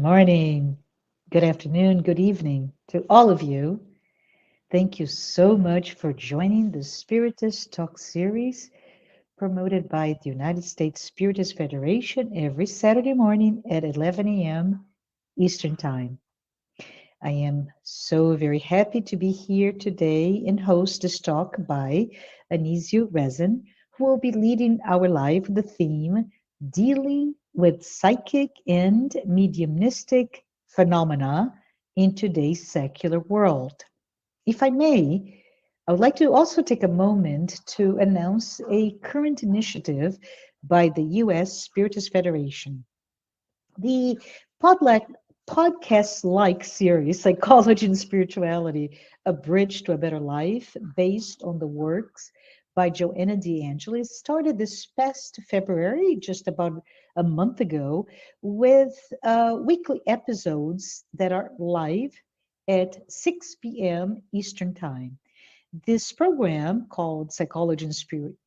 morning, good afternoon, good evening to all of you. Thank you so much for joining the Spiritist Talk series promoted by the United States Spiritist Federation every Saturday morning at 11 a.m. Eastern Time. I am so very happy to be here today and host this talk by ANISIO RESEM, who will be leading our live with the theme Dealing with Psychic and Mediumistic Phenomena in Today's Secular World. If I may, I would like to also take a moment to announce a current initiative by the U.S. Spiritist Federation. The podcast-like series, Psychology and Spirituality, A Bridge to a Better Life, based on the works by Joanna DeAngelis, started this past February, just about a month ago, with weekly episodes that are live at 6 p.m. Eastern Time. This program called Psychology and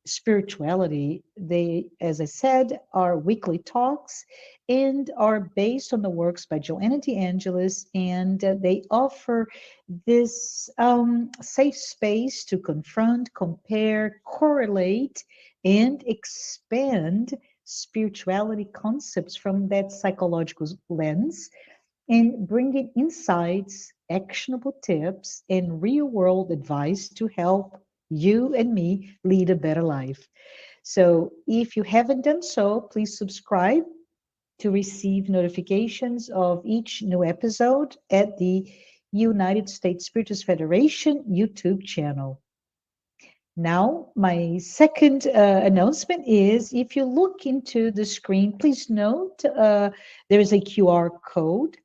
Spirituality, they, as I said, are weekly talks and are based on the works by Joanna DeAngelis, and they offer this safe space to confront, compare, correlate, and expand spirituality concepts from that psychological lens and bringing insights, actionable tips, and real world advice to help you and me lead a better life. So, if you haven't done so, please subscribe to receive notifications of each new episode at the United States Spiritist Federation YouTube channel. Now, my second announcement is if you look into the screen, please note there is a QR code.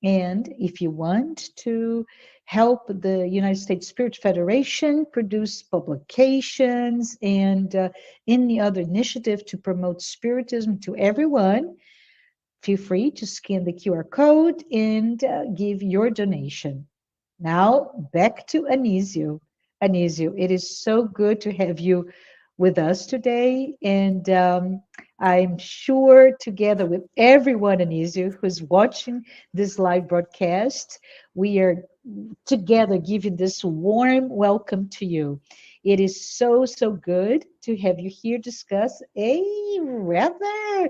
And if you want to help the United States Spirit Federation produce publications and any other initiative to promote Spiritism to everyone, feel free to scan the QR code and give your donation. Now, back to Anisio. Anisio, it is so good to have you with us today. And I'm sure together with everyone, Anisio, who's watching this live broadcast, we are together giving this warm welcome to you. It is so, so good to have you here discuss a rather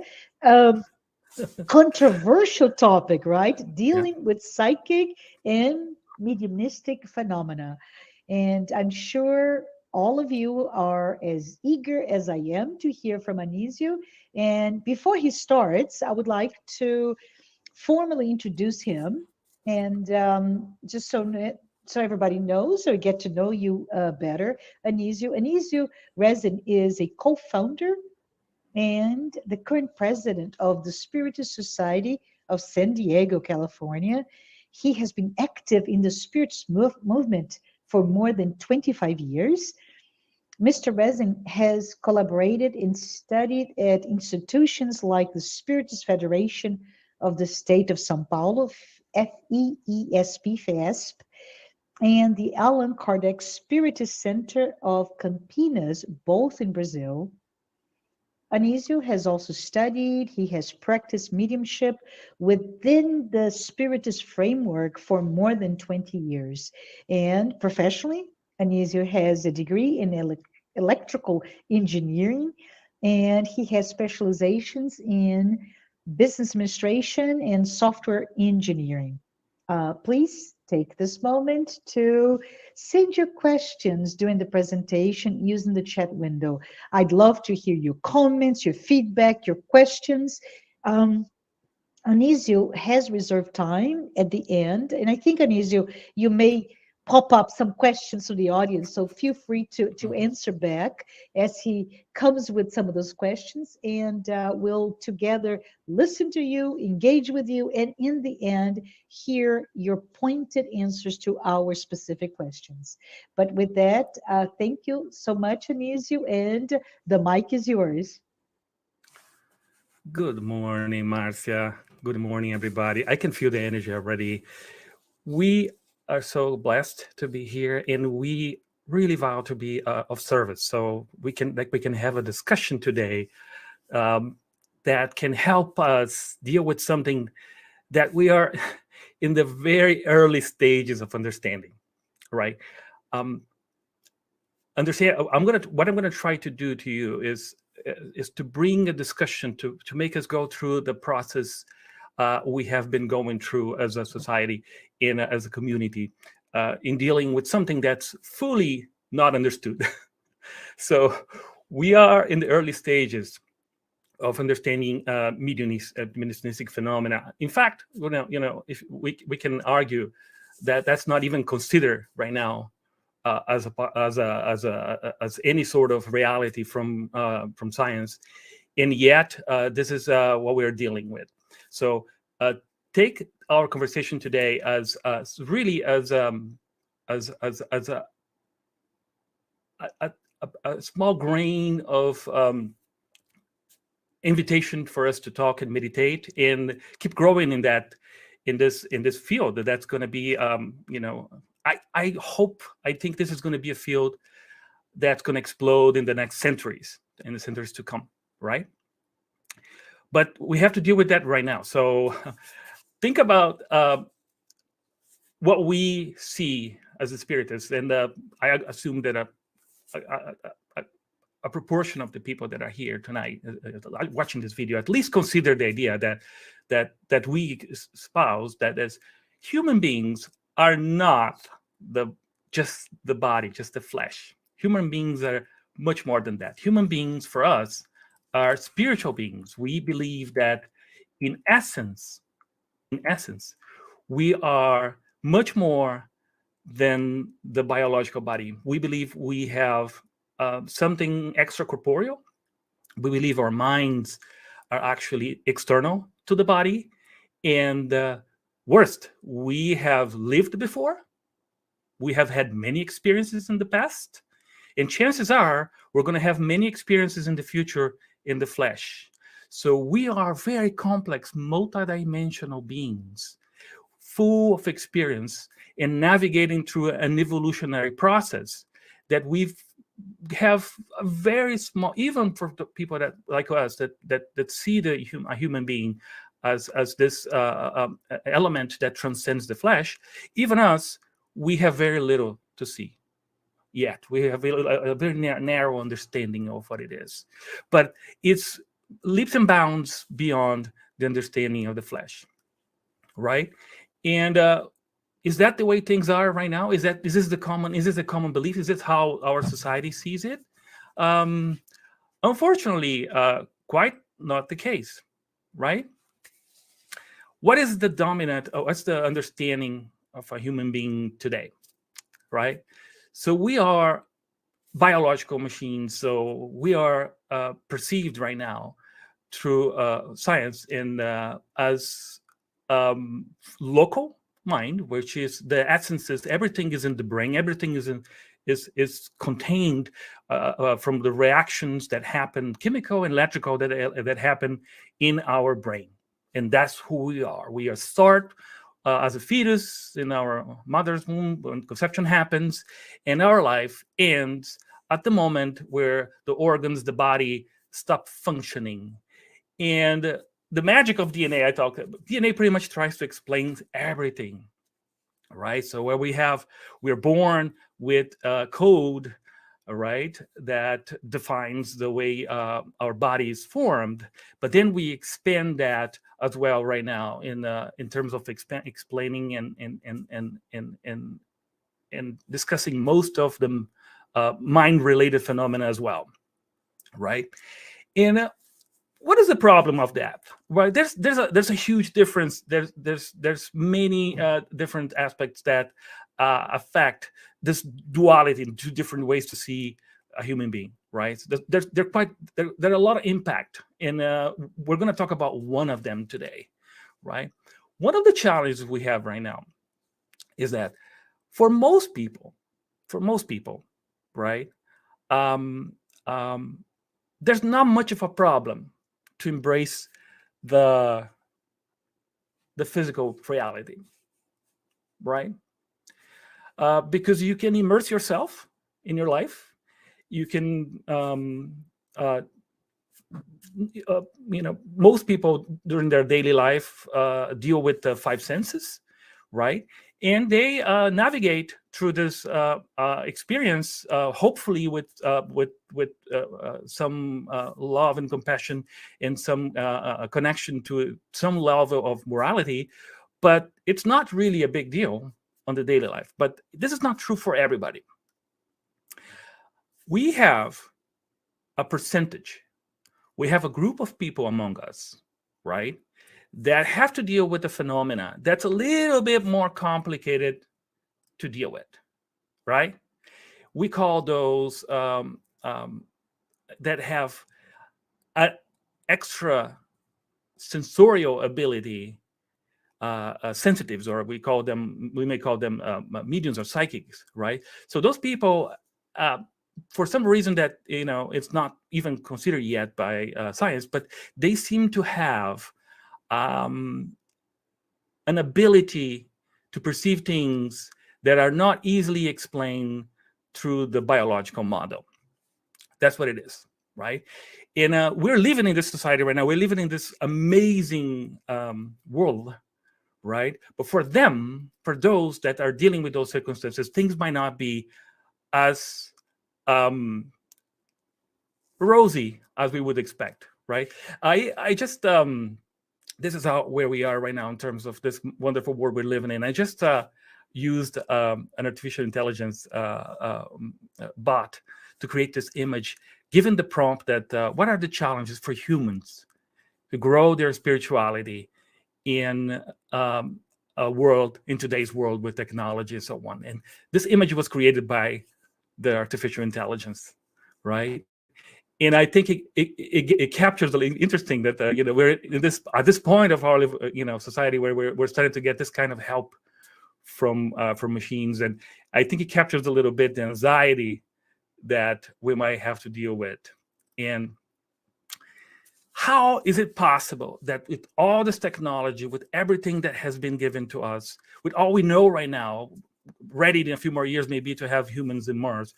controversial topic, right? Dealing with psychic and mediumistic phenomena. And I'm sure all of you are as eager as I am to hear from Anisio. And before he starts, I would like to formally introduce him. And just so everybody knows or get to know you better, Anisio. Anisio RESEM is a co-founder and the current president of the Spiritist Society of San Diego, California. He has been active in the Spiritist movement for more than 25 years. Mr. RESEM has collaborated and studied at institutions like the Spiritist Federation of the State of São Paulo, FESP, and the Allan Kardec Spiritist Center of Campinas, both in Brazil. Anisio has also studied, he has practiced mediumship within the Spiritist framework for more than 20 years. And professionally, Anisio has a degree in electrical engineering, and he has specializations in business administration and software engineering. Please take this moment to send your questions during the presentation using the chat window. I'd love to hear your comments, your feedback, your questions. Anisio has reserved time at the end, and I think, Anisio, you may pop up some questions to the audience, so feel free to answer back as he comes with some of those questions, and we'll together listen to you, engage with you, and in the end, hear your pointed answers to our specific questions. But with that, thank you so much, Anisio, and the mic is yours. Good morning, Marcia. Good morning, everybody. I can feel the energy already. We are so blessed to be here, and we really vow to be of service. So we can have a discussion today that can help us deal with something that we are in the very early stages of understanding, right? Understand. What I'm gonna try to do to you is to bring a discussion to make us go through the process we have been going through as a society, as a community, in dealing with something that's fully not understood. So we are in the early stages of understanding mediumistic phenomena. In fact, if we can argue that that's not even considered right now as any sort of reality from science, and yet this is what we're dealing with. So take our conversation today as really as a small grain of invitation for us to talk and meditate and keep growing in this field. That's going to be I think this is going to be a field that's going to explode in the next centuries, in the centuries to come, right? But we have to deal with that right now. So think about what we see as a spiritist, and I assume that a proportion of the people that are here tonight watching this video at least consider the idea that we espouse that as human beings are not just the body, just the flesh. Human beings are much more than that. Human beings for us are spiritual beings. We believe that in essence, we are much more than the biological body. We believe we have something extracorporeal. We believe our minds are actually external to the body. And worst, we have lived before. We have had many experiences in the past. And chances are we're going to have many experiences in the future in the flesh. So we are very complex, multidimensional beings, full of experience and navigating through an evolutionary process that we have a very small, even for the people that like us that see a human being as this element that transcends the flesh. Even us, we have very little to see yet. We have a very narrow understanding of what it is, but it's leaps and bounds beyond the understanding of the flesh, right? And is that the way things are right now? Is this a common belief? Is this how our society sees it? Unfortunately, quite not the case, right? What's the understanding of a human being today, right? So we are biological machines. So we are perceived right now through science and as local mind, which is the essence is everything is in the brain. Everything is contained from the reactions that happen, chemical and electrical, that happen in our brain. And that's who we are. We are start as a fetus in our mother's womb when conception happens, and our life ends at the moment where the organs, the body, stop functioning. And the magic of DNA, DNA pretty much tries to explain everything, right? So where we're born with a code, right, that defines the way our body is formed, but then we expand that as well right now in terms of explaining and discussing most of the mind-related phenomena as well, right? And what is the problem of that? Right, there's a huge difference. There's many different aspects that affect this duality in two different ways to see a human being, right? So there are a lot of impact, and we're going to talk about one of them today, right? One of the challenges we have right now is that for most people, right, there's not much of a problem to embrace the physical reality, right? Because you can immerse yourself in your life. You can most people during their daily life deal with the five senses, right? And they navigate through this experience, hopefully with some love and compassion and some connection to some level of morality. But it's not really a big deal on the daily life. But this is not true for everybody. We have a percentage. We have a group of people among us, right, that have to deal with a phenomena that's a little bit more complicated to deal with, right? We call those that have an extra sensorial ability, sensitives, or we may call them mediums or psychics, right? So those people, for some reason that it's not even considered yet by science, but they seem to have an ability to perceive things that are not easily explained through the biological model. That's what it is, right? And we're living in this society right now. We're living in this amazing world, right? But for them, for those that are dealing with those circumstances, things might not be as rosy as we would expect, right? I just this is where we are right now in terms of this wonderful world we're living in. I just used an artificial intelligence bot to create this image, given the prompt that what are the challenges for humans to grow their spirituality in in today's world with technology and so on. And this image was created by the artificial intelligence, right? And I think it captures the interesting that we're in at this point of our society where we're starting to get this kind of help from machines, and I think it captures a little bit the anxiety that we might have to deal with. And how is it possible that with all this technology, with everything that has been given to us, with all we know right now, ready in a few more years maybe to have humans in Mars,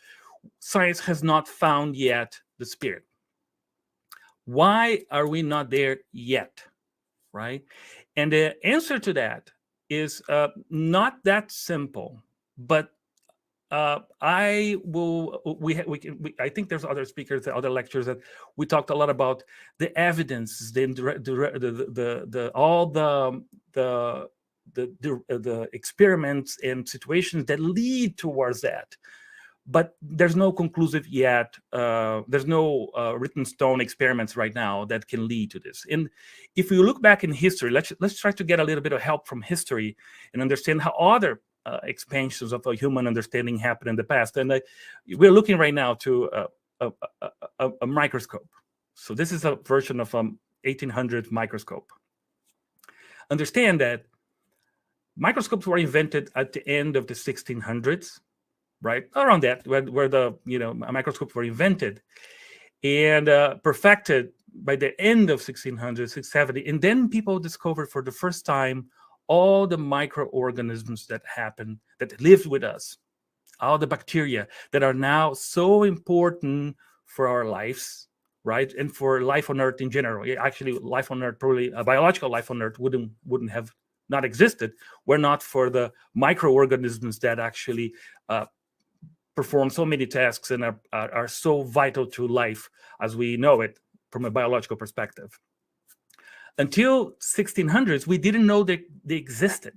science has not found yet the spirit? Why are we not there yet, right? And the answer to that is not that simple, but I think there's other speakers, other lectures that we talked a lot about the evidence, all the experiments and situations that lead towards that. But there's no conclusive yet. There's no written stone experiments right now that can lead to this. And if we look back in history, let's try to get a little bit of help from history and understand how other expansions of a human understanding happened in the past. And we're looking right now to a microscope. So this is a version of 1800 microscope. Understand that microscopes were invented at the end of the 1600s. Right around that, where the microscopes were invented and perfected by the end of 1600, 670, and then people discovered for the first time all the microorganisms that lived with us, all the bacteria that are now so important for our lives, right, and for life on Earth in general. Actually, life on Earth, probably a biological life on Earth, wouldn't have not existed were not for the microorganisms that actually perform so many tasks and are so vital to life as we know it from a biological perspective. Until 1600s, we didn't know that they existed.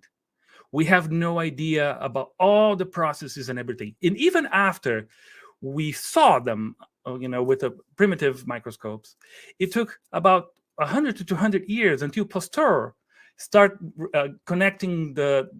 We have no idea about all the processes and everything. And even after we saw them, with the primitive microscopes, it took about 100 to 200 years until Pasteur started connecting the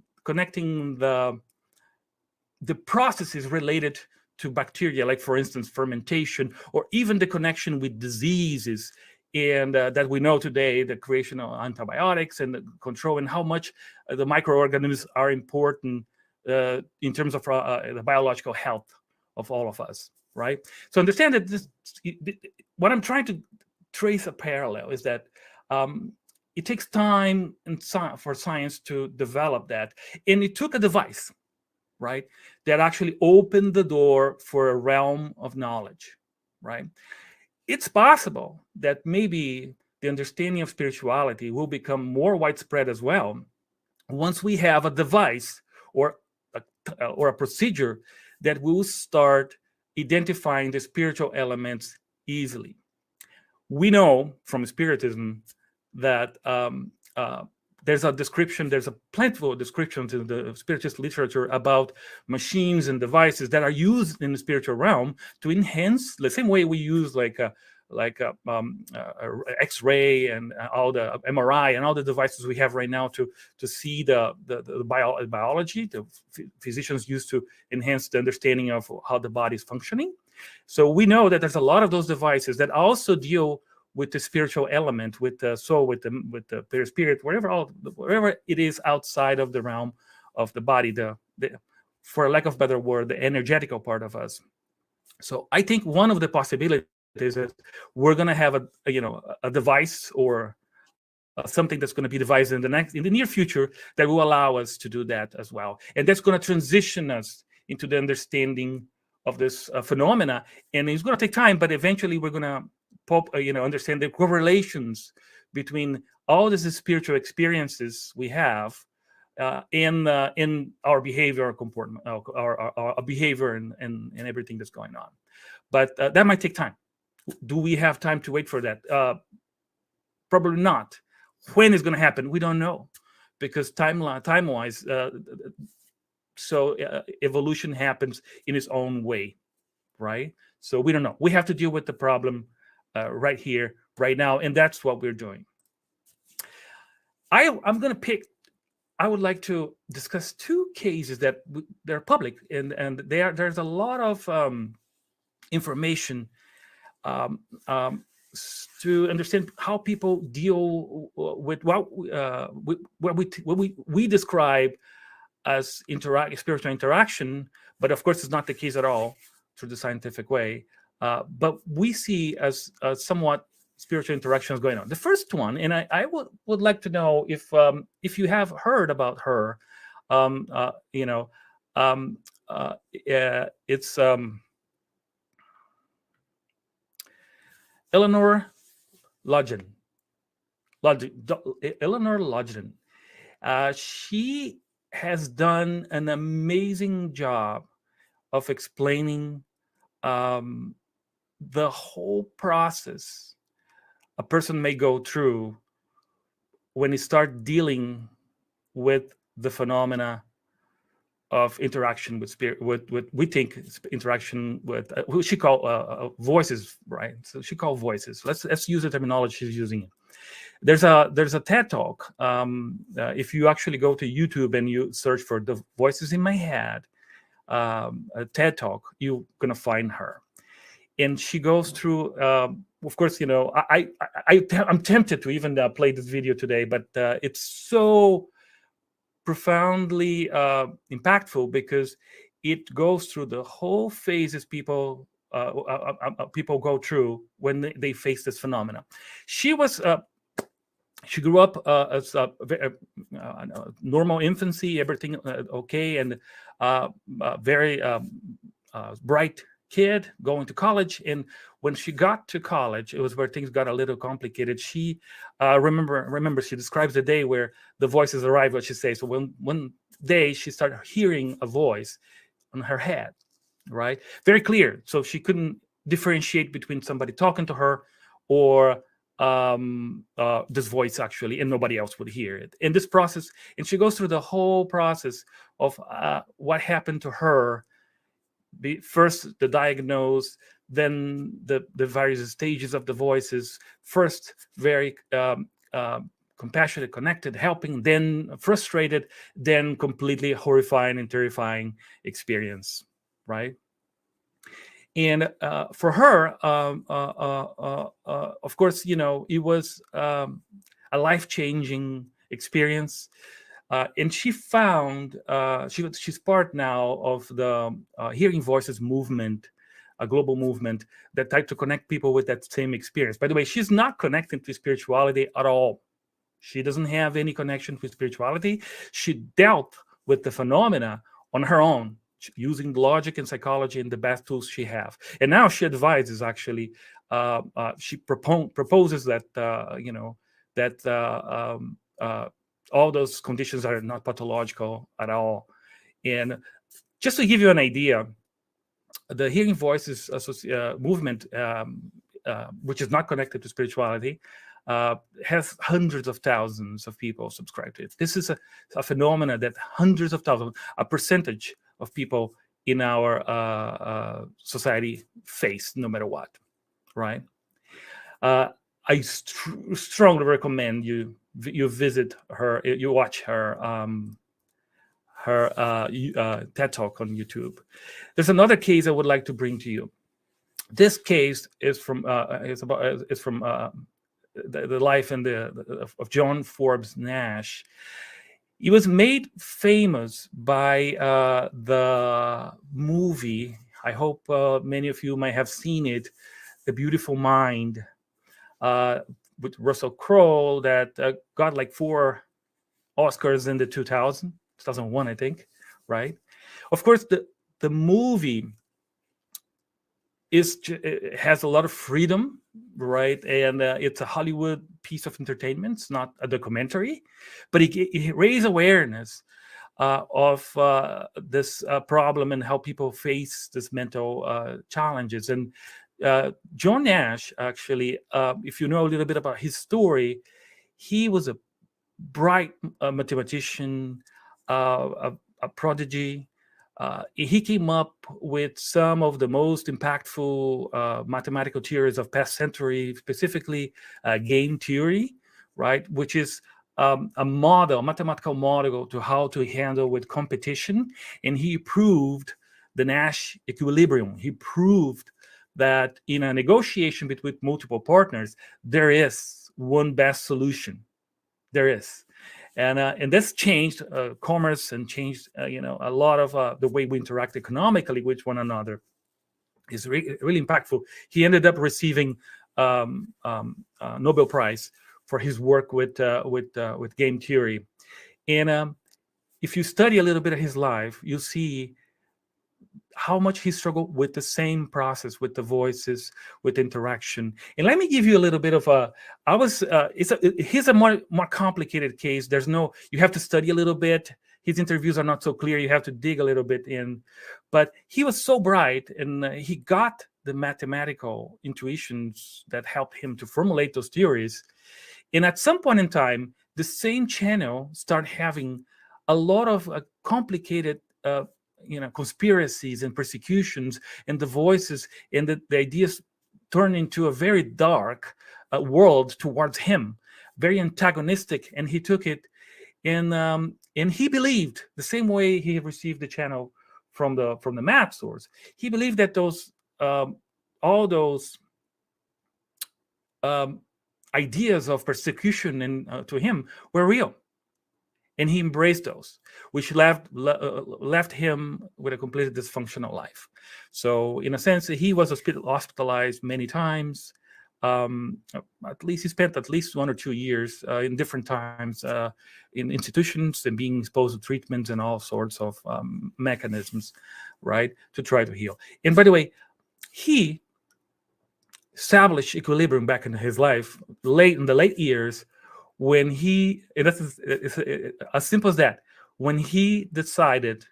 processes related to bacteria, like, for instance, fermentation, or even the connection with diseases, and that we know today, the creation of antibiotics and the control, and how much the microorganisms are important in terms of the biological health of all of us, right? So understand that what I'm trying to trace a parallel is that it takes time for science to develop that, and it took a device, right, that actually opened the door for a realm of knowledge, right? it's possible that maybe the understanding of spirituality will become more widespread as well once we have a device or a procedure that will start identifying the spiritual elements easily. We know from Spiritism that there's a description, there's a plentiful descriptions in the Spiritist literature about machines and devices that are used in the spiritual realm to enhance the same way we use X-ray and all the MRI and all the devices we have right now to see the biology. The physicians use to enhance the understanding of how the body is functioning. So we know that there's a lot of those devices that also deal with the spiritual element, with the soul, with the perispirit, wherever it is outside of the realm of the body, the for lack of a better word, the energetical part of us. So I think one of the possibilities is that we're going to have a device or something that's going to be devised in the near future that will allow us to do that as well, and that's going to transition us into the understanding of this phenomena. And it's going to take time, but eventually we're going to understand the correlations between all these spiritual experiences we have in our behavior, our comportment, our behavior, and everything that's going on. But that might take time. Do we have time to wait for that? Probably not. When it's going to happen, we don't know, because time-wise, evolution happens in its own way, right? So we don't know. We have to deal with the problem right here, right now, and that's what we're doing. I would like to discuss two cases that they're public, and there's a lot of information to understand how people deal with what we describe as spiritual interaction, but of course it's not the case at all through the scientific way. But we see as somewhat spiritual interactions going on. The first one, and I would like to know if you have heard about her. It's Eleanor Lodgen. Eleanor Lodgen. She has done an amazing job of explaining the whole process a person may go through when you start dealing with the phenomena of interaction with spirit, with we think interaction with what she call voices, right? So she called voices. Let's use the terminology she's using. There's a TED talk. If you actually go to YouTube and you search for the voices in my head, a TED talk, you're gonna find her, and she goes through. Of course, I'm tempted to even play this video today, but it's so profoundly impactful because it goes through the whole phases people go through when they face this phenomena. She grew up as a normal infancy, everything okay, and very bright kid going to college. And when she got to college, it was where things got a little complicated. She remember she describes the day where the voices arrived, what she says. So one day she started hearing a voice on her head, right? Very clear. So she couldn't differentiate between somebody talking to her or this voice actually, and nobody else would hear it. In this process, and she goes through the whole process of what happened to her. First the diagnose, then the various stages of the voices. First very compassionate, connected, helping, then frustrated, then completely horrifying and terrifying experience, right? And for her, of course, it was a life-changing experience. And she found she's part now of the Hearing Voices movement, a global movement that tried to connect people with that same experience. By the way, she's not connected to spirituality at all. She doesn't have any connection with spirituality. She dealt with the phenomena on her own, using logic and psychology and the best tools she have. And now she advises actually she proposes that all those conditions are not pathological at all. And just to give you an idea, the Hearing Voices movement, which is not connected to spirituality, has hundreds of thousands of people subscribed to it. This is a phenomenon that hundreds of thousands, a percentage of people in our society face, no matter what, right? I strongly recommend you visit her, you watch her TED Talk on YouTube. There's another case I would like to bring to you. This case is from the life and of John Forbes Nash. He was made famous by the movie. I hope many of you might have seen it, The Beautiful Mind, with Russell Crowe, that got like 4 Oscars in the 2001, I think, right? Of course, the movie has a lot of freedom, right? And it's a Hollywood piece of entertainment. It's not a documentary, but it raised awareness of this problem and how people face this mental challenges. And John Nash, actually, if you know a little bit about his story, he was a bright mathematician, a prodigy. He came up with some of the most impactful mathematical theories of past century, specifically game theory, right? Which is a mathematical model to how to handle with competition. And he proved the Nash equilibrium. He proved that in a negotiation between multiple partners, there is one best solution. There is. And this changed commerce and changed, a lot of the way we interact economically with one another. Is really impactful. He ended up receiving Nobel Prize for his work with game theory. And if you study a little bit of his life, you'll see how much he struggled with the same process, with the voices, with interaction. And let me give you a little bit of here's a more complicated case. You have to study a little bit. His interviews are not so clear. You have to dig a little bit in. But he was so bright, and he got the mathematical intuitions that helped him to formulate those theories. And at some point in time, the same channel started having a lot of complicated conspiracies and persecutions, and the voices and the ideas turned into a very dark world towards him, very antagonistic. And he took it, and he believed the same way he received the channel from the math source. He believed that all those ideas of persecution and to him were real. And he embraced those, which left him with a completely dysfunctional life. So in a sense, he was hospitalized many times. At least he spent at least 1 or 2 years in different times in institutions and being exposed to treatments and all sorts of mechanisms, right, to try to heal. And by the way, he established equilibrium back in his life in the late years, when it's as simple as that, when he decided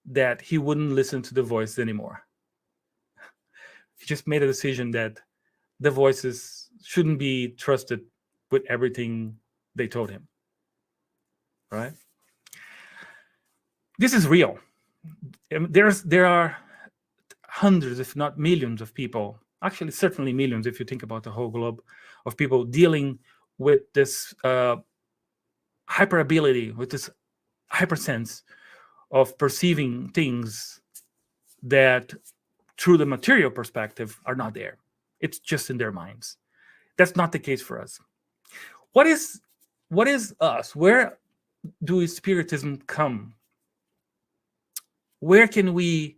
that he wouldn't listen to the voice anymore. He just made a decision that the voices shouldn't be trusted with everything they told him, right? This is real. There are hundreds, if not millions of people, actually certainly millions if you think about the whole globe, of people dealing with this hyper ability, with this hypersense of perceiving things that through the material perspective are not there. It's just in their minds. That's not the case for us. What is us? Where do Spiritism come? Where can we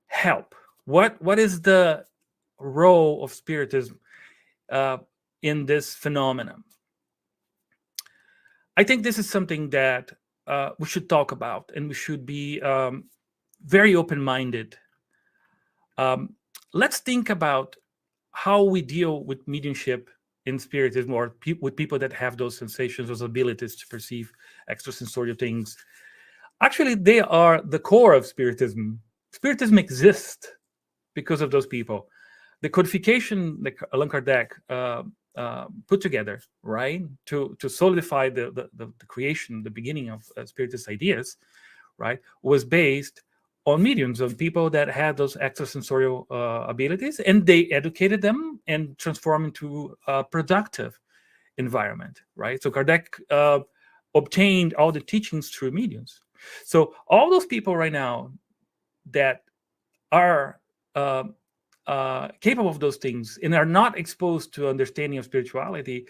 help? What is the role of Spiritism in this phenomenon? I think this is something that we should talk about, and we should be very open-minded. Let's think about how we deal with mediumship in spiritism, or with people that have those sensations, those abilities to perceive extrasensorial things. Actually, they are the core of spiritism. Spiritism exists because of those people. The codification that Allan Kardec put together, right, to solidify the creation, the beginning of spiritist ideas, right, was based on mediums, on people that had those extrasensorial abilities, and they educated them and transformed into a productive environment, right? So Kardec obtained all the teachings through mediums. So all those people right now that are capable of those things and are not exposed to understanding of spirituality,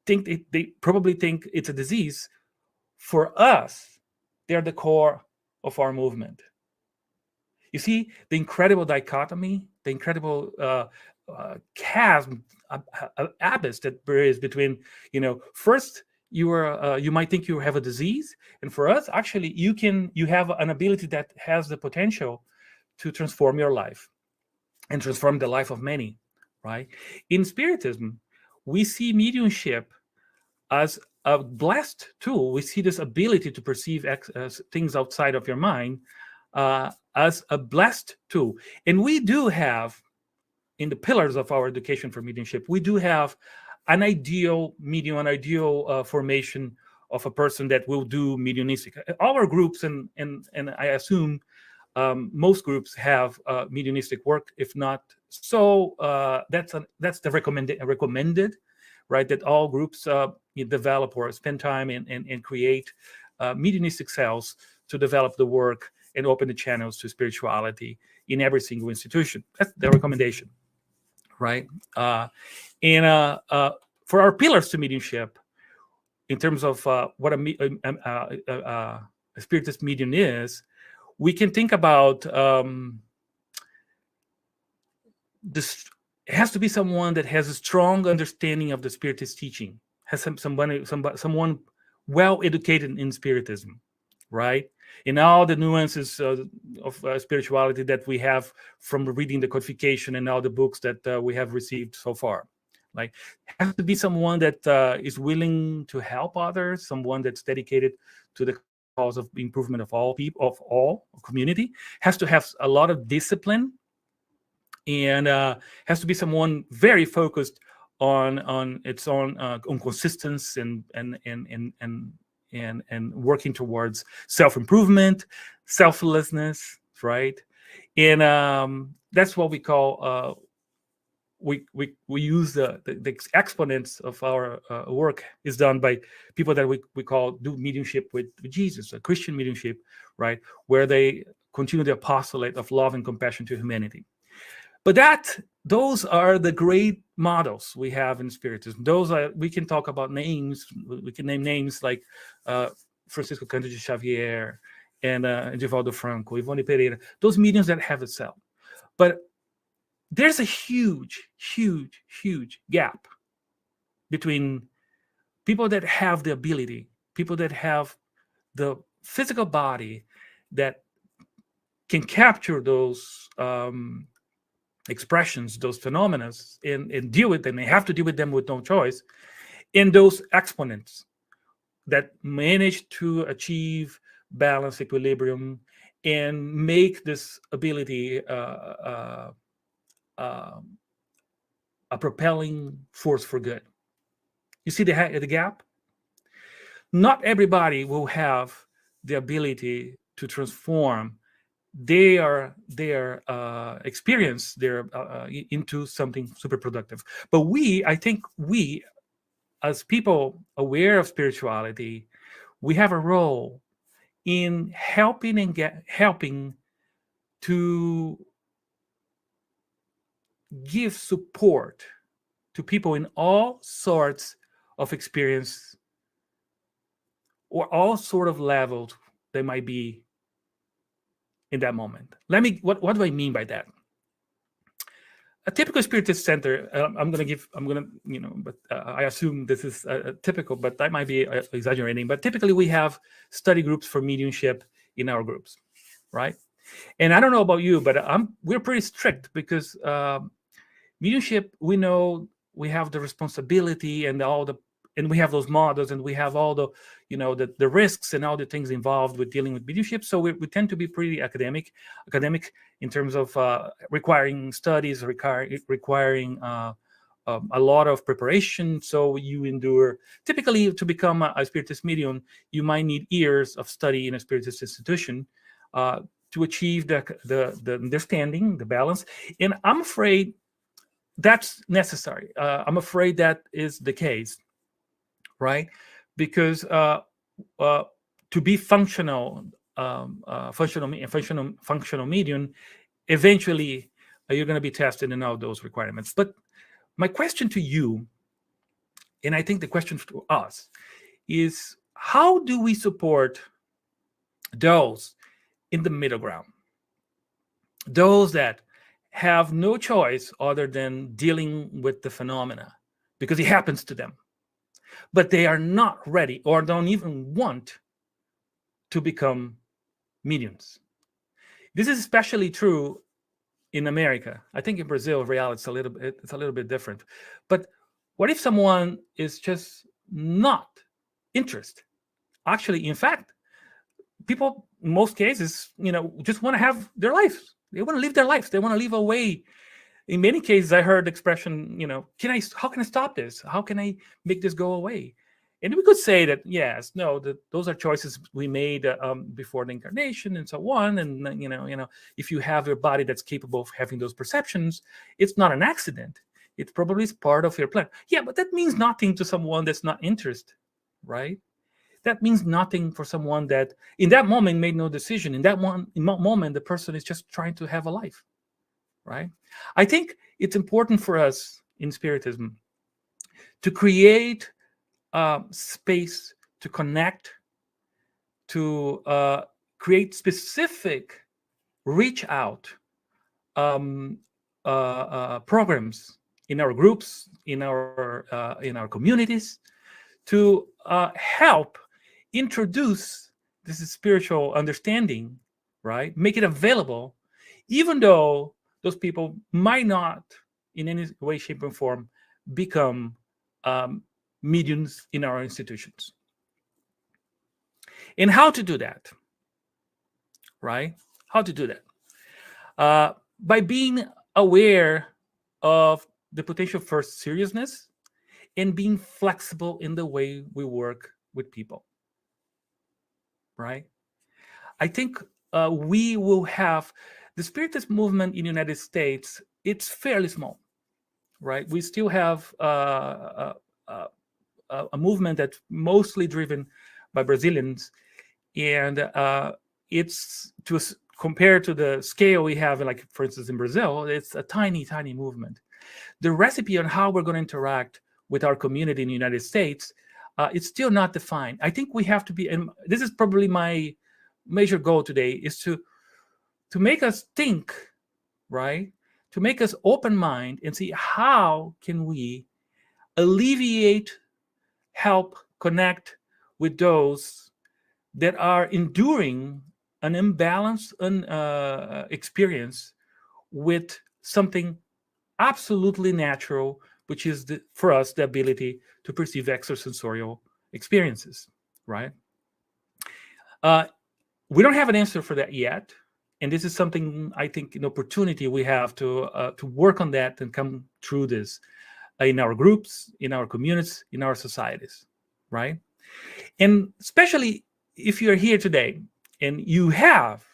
they probably think it's a disease. For us, they're the core of our movement. You see the incredible dichotomy, the incredible chasm, abyss that there is between, first you might think you have a disease, and for us, actually, you have an ability that has the potential to transform your life and transform the life of many, right? In spiritism, we see mediumship as a blessed tool. We see this ability to perceive things outside of your mind as a blessed tool. And we do have, in the pillars of our education for mediumship, we do have an ideal medium, an ideal formation of a person that will do mediumistic. Our groups, and I assume most groups have mediumistic work. If not, so that's the recommended, right? That all groups develop or spend time and create mediumistic cells to develop the work and open the channels to spirituality in every single institution. That's the recommendation, right? And for our pillars to mediumship, in terms of what a spiritist medium is, we can think about this. It has to be someone that has a strong understanding of the spiritist teaching, has someone well educated in spiritism, right? In all the nuances of spirituality that we have from reading the codification and all the books that we have received so far. Like, has to be someone that is willing to help others, someone that's dedicated to the cause of improvement of all people, of all community, has to have a lot of discipline, and has to be someone very focused on its own on consistency and working towards self-improvement, selflessness, right? And that's what we call we use the exponents of our work is done by people that we call do mediumship with Jesus, a Christian mediumship, right? Where they continue the apostolate of love and compassion to humanity. But those are the great models we have in spiritism. We can talk about names. We can name names like Francisco Cândido Xavier and Divaldo Franco, Ivone Pereira. Those mediums that have a cell. But there's a huge, huge, huge gap between people that have the ability, people that have the physical body that can capture those expressions, those phenomena, and deal with them. They have to deal with them with no choice. And those exponents that manage to achieve balance, equilibrium, and make this ability a propelling force for good. You see the gap? Not everybody will have the ability to transform their experience into something super productive. But I think we, as people aware of spirituality, we have a role in helping to give support to people in all sorts of experience or all sort of levels they might be in that moment. What do I mean by that? A typical spiritist center, but I assume this is typical, but I might be exaggerating. But typically we have study groups for mediumship in our groups, right? And I don't know about you, but we're pretty strict because Mediumship, we know we have the responsibility and and we have those models, and we have all the, the risks and all the things involved with dealing with mediumship. So we tend to be pretty academic in terms of requiring studies, requiring a lot of preparation. So you endure, typically to become a spiritist medium, you might need years of study in a spiritist institution to achieve the understanding, the balance. And I'm afraid that's necessary. I'm afraid that is the case, right? Because to be functional medium, eventually you're going to be tested in all those requirements. But my question to you, and I think the question to us, is how do we support those in the middle ground? Those that have no choice other than dealing with the phenomena because it happens to them, but they are not ready or don't even want to become mediums. This is especially true in America. I think in Brazil, reality it's a little bit different. But what if someone is just not interested? Actually, in fact, people in most cases, just want to have their lives. They want to live their lives. They want to live away. In many cases, I heard the expression, how can I stop this? How can I make this go away? And we could say that, yes, no, those are choices we made before the incarnation and so on. And, if you have your body that's capable of having those perceptions, it's not an accident. It probably is part of your plan. Yeah, but that means nothing to someone that's not interested, right? That means nothing for someone that in that moment made no decision. In that moment, the person is just trying to have a life, right? I think it's important for us in Spiritism to create space to connect, to create specific reach out programs in our groups, in our communities, to help introduce this spiritual understanding, right? Make it available, even though those people might not, in any way, shape, or form, become mediums in our institutions. And how to do that, right? How to do that? By being aware of the potential for seriousness and being flexible in the way we work with people, right? I think we will have the Spiritist movement in the United States. It's fairly small, right? We still have a movement that's mostly driven by Brazilians, and it's compared to the scale we have, like for instance in Brazil, it's a tiny movement. The recipe on how we're going to interact with our community in the United States, it's still not defined. I think we have to be, and this is probably my major goal today, is to make us think, right? To make us open mind and see how can we alleviate, help, connect with those that are enduring an imbalanced experience with something absolutely natural, which is for us the ability to perceive extrasensorial experiences, right? We don't have an answer for that yet, and this is something I think an opportunity we have to work on that and come through this in our groups, in our communities, in our societies, right? And especially if you're here today and you have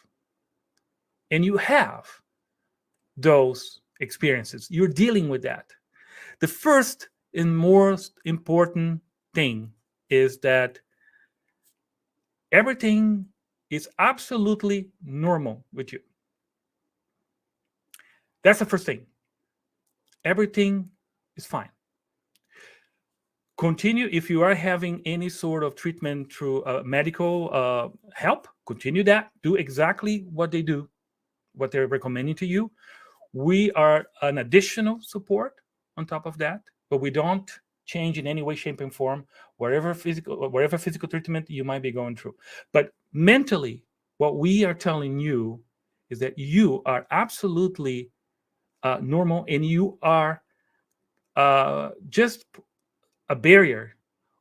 those experiences, you're dealing with that. The first and most important thing is that everything is absolutely normal with you. That's the first thing. Everything is fine. Continue, if you are having any sort of treatment through medical help, continue that. Do exactly what they do, what they're recommending to you. We are an additional support on top of that, but we don't change in any way, shape, and form whatever physical treatment you might be going through. But mentally, what we are telling you is that you are absolutely normal, and you are just a barrier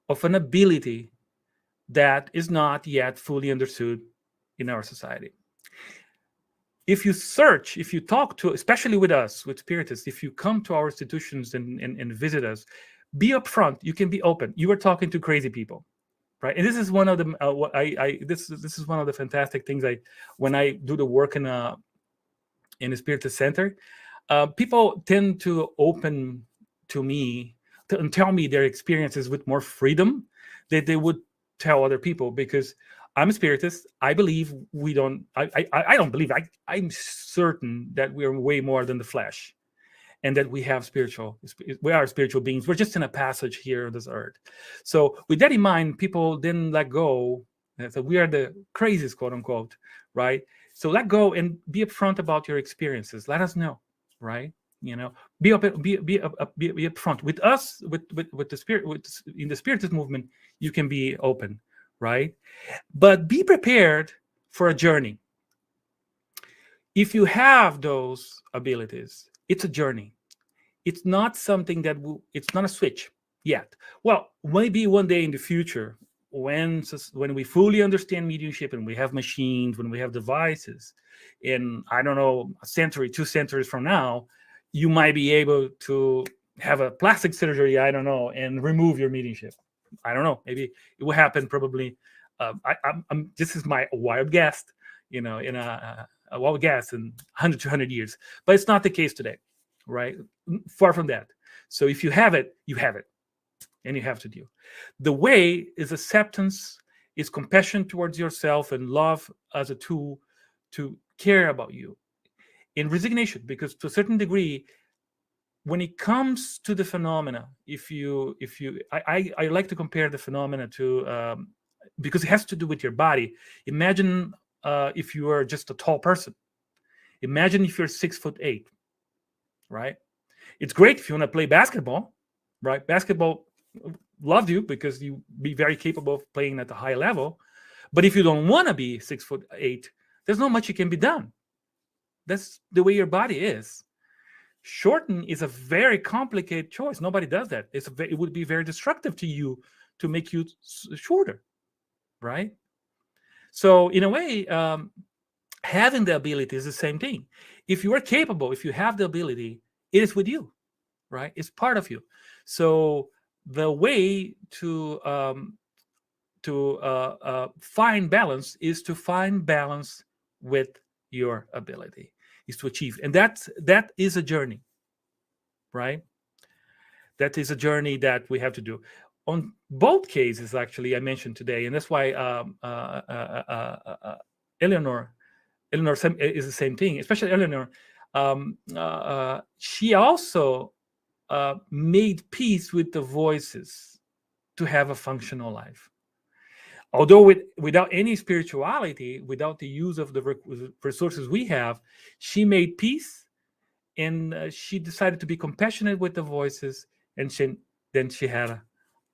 of an ability that is not yet fully understood in our society. If you search, if you talk to, especially with us, with Spiritists, if you come to our institutions and visit us, be upfront. You can be open. You are talking to crazy people, right? And this is one of the this is one of the fantastic things when I do the work in a Spiritist center. People tend to open to me and tell me their experiences with more freedom that they would tell other people, because I'm a Spiritist. I believe we don't. I don't believe. I'm certain that we are way more than the flesh, and that we have we are spiritual beings. We're just in a passage here on this earth. So with that in mind, people didn't let go. So we are the craziest, quote unquote, right? So let go and be upfront about your experiences. Let us know, right? You know, be upfront with us, with the spirit, in the Spiritist movement. You can be open, right? But be prepared for a journey. If you have those abilities, it's a journey. It's not something that it's not a switch yet. Well, maybe one day in the future, when we fully understand mediumship and we have machines, when we have devices, in, I don't know, a century, 2 centuries from now, you might be able to have a plastic surgery, I don't know, and remove your mediumship. I don't know. Maybe it will happen. Probably. This is my wild guess. In a wild guess in 100 to 200 years, but it's not the case today, right? Far from that. So if you have it, you have it, and you have to do. The way is acceptance, is compassion towards yourself, and love as a tool to care about you. In resignation, because to a certain degree, when it comes to the phenomena, I like to compare the phenomena to, because it has to do with your body. Imagine if you are just a tall person. Imagine if you're 6'8", right? It's great if you want to play basketball, right? Basketball loved you because you be very capable of playing at a high level. But if you don't want to be 6'8", there's not much you can be done. That's the way your body is. Shorten is a very complicated choice. Nobody does that. It would be very destructive to you to make you shorter, right? So in a way, having the ability is the same thing. If you are capable, if you have the ability, it is with you, right? It's part of you. So the way to find balance is to find balance with your ability, is to achieve. And that is a journey, right? That is a journey that we have to do. On both cases, actually, I mentioned today, and that's why Eleanor is the same thing, especially Eleanor. She also made peace with the voices to have a functional life. Although without any spirituality, without the use of the resources we have, she made peace, and she decided to be compassionate with the voices, and then she had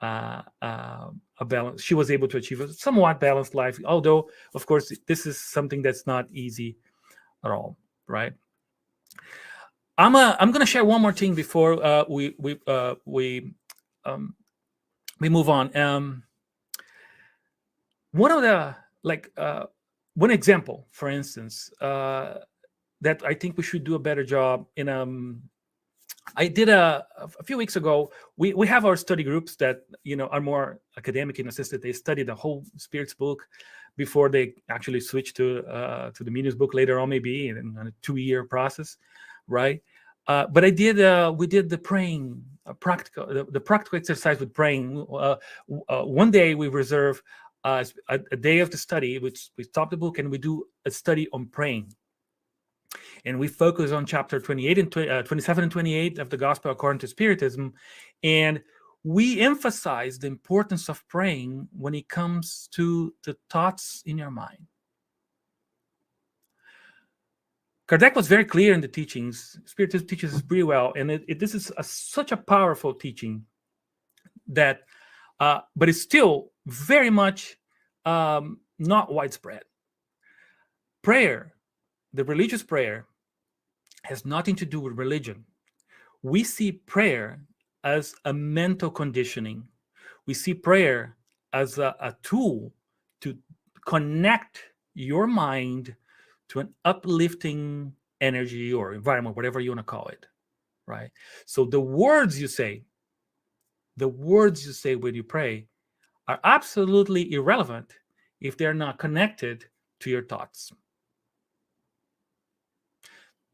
a balance. She was able to achieve a somewhat balanced life, although, of course, this is something that's not easy at all, right? I'm going to share one more thing before we move on. One of the one example, for instance, that I think we should do a better job in. I did a few weeks ago. We have our study groups that are more academic in a sense that they study the whole Spirits book before they actually switch to the Medium's book later on, maybe in a 2-year process, right? But we did the praying the practical exercise with praying. One day we reserve a day of the study, which we stop the book and we do a study on praying. And we focus on chapter 28 and 27 and 28 of the Gospel according to Spiritism. And we emphasize the importance of praying when it comes to the thoughts in your mind. Kardec was very clear in the teachings. Spiritism teaches this pretty well. And this is such a powerful teaching that, but it's still very much not widespread. Prayer, the religious prayer, has nothing to do with religion. We see prayer as a mental conditioning. We see prayer as a tool to connect your mind to an uplifting energy or environment, whatever you want to call it, right? So the words you say when you pray are absolutely irrelevant if they're not connected to your thoughts.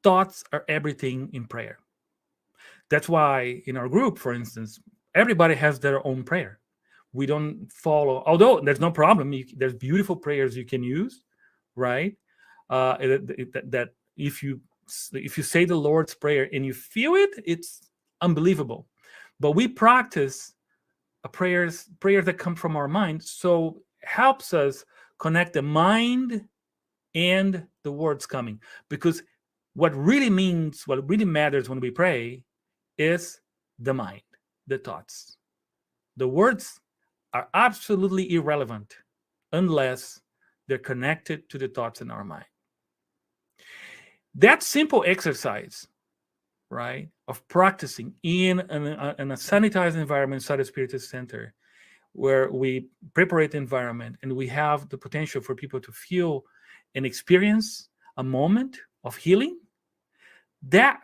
Thoughts are everything in prayer. That's why in our group, for instance, everybody has their own prayer. We don't follow, although there's no problem. There's beautiful prayers you can use, right? That if you say the Lord's Prayer and you feel it, it's unbelievable. But we practice prayers that come from our mind, so helps us connect the mind and the words coming. Because what really matters when we pray is the mind, the thoughts. The words are absolutely irrelevant unless they're connected to the thoughts in our mind. That simple exercise, right, of practicing in a sanitized environment inside a Spiritist center, where we prepare the environment and we have the potential for people to feel and experience a moment of healing, that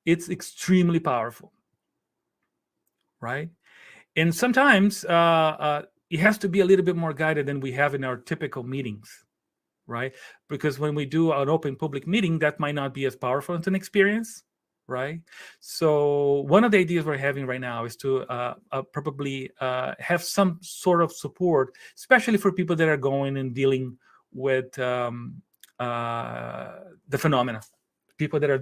it's extremely powerful, right? And sometimes it has to be a little bit more guided than we have in our typical meetings, right? Because when we do an open public meeting, that might not be as powerful as an experience, right? So one of the ideas we're having right now is to probably have some sort of support, especially for people that are going and dealing with the phenomena. People that are,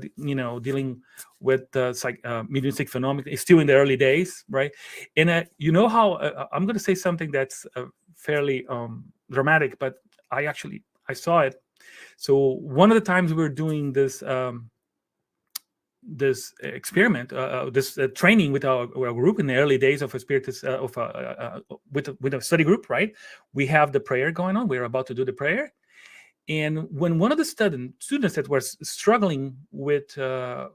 dealing with mediumistic phenomena. It's still in the early days, right? And you know how I'm going to say something that's fairly dramatic, but I saw it. So one of the times we were doing this this experiment, this training with our group in the early days of a spiritist, with a study group, right? We have the prayer going on. We're about to do the prayer. And when one of the students that was struggling with her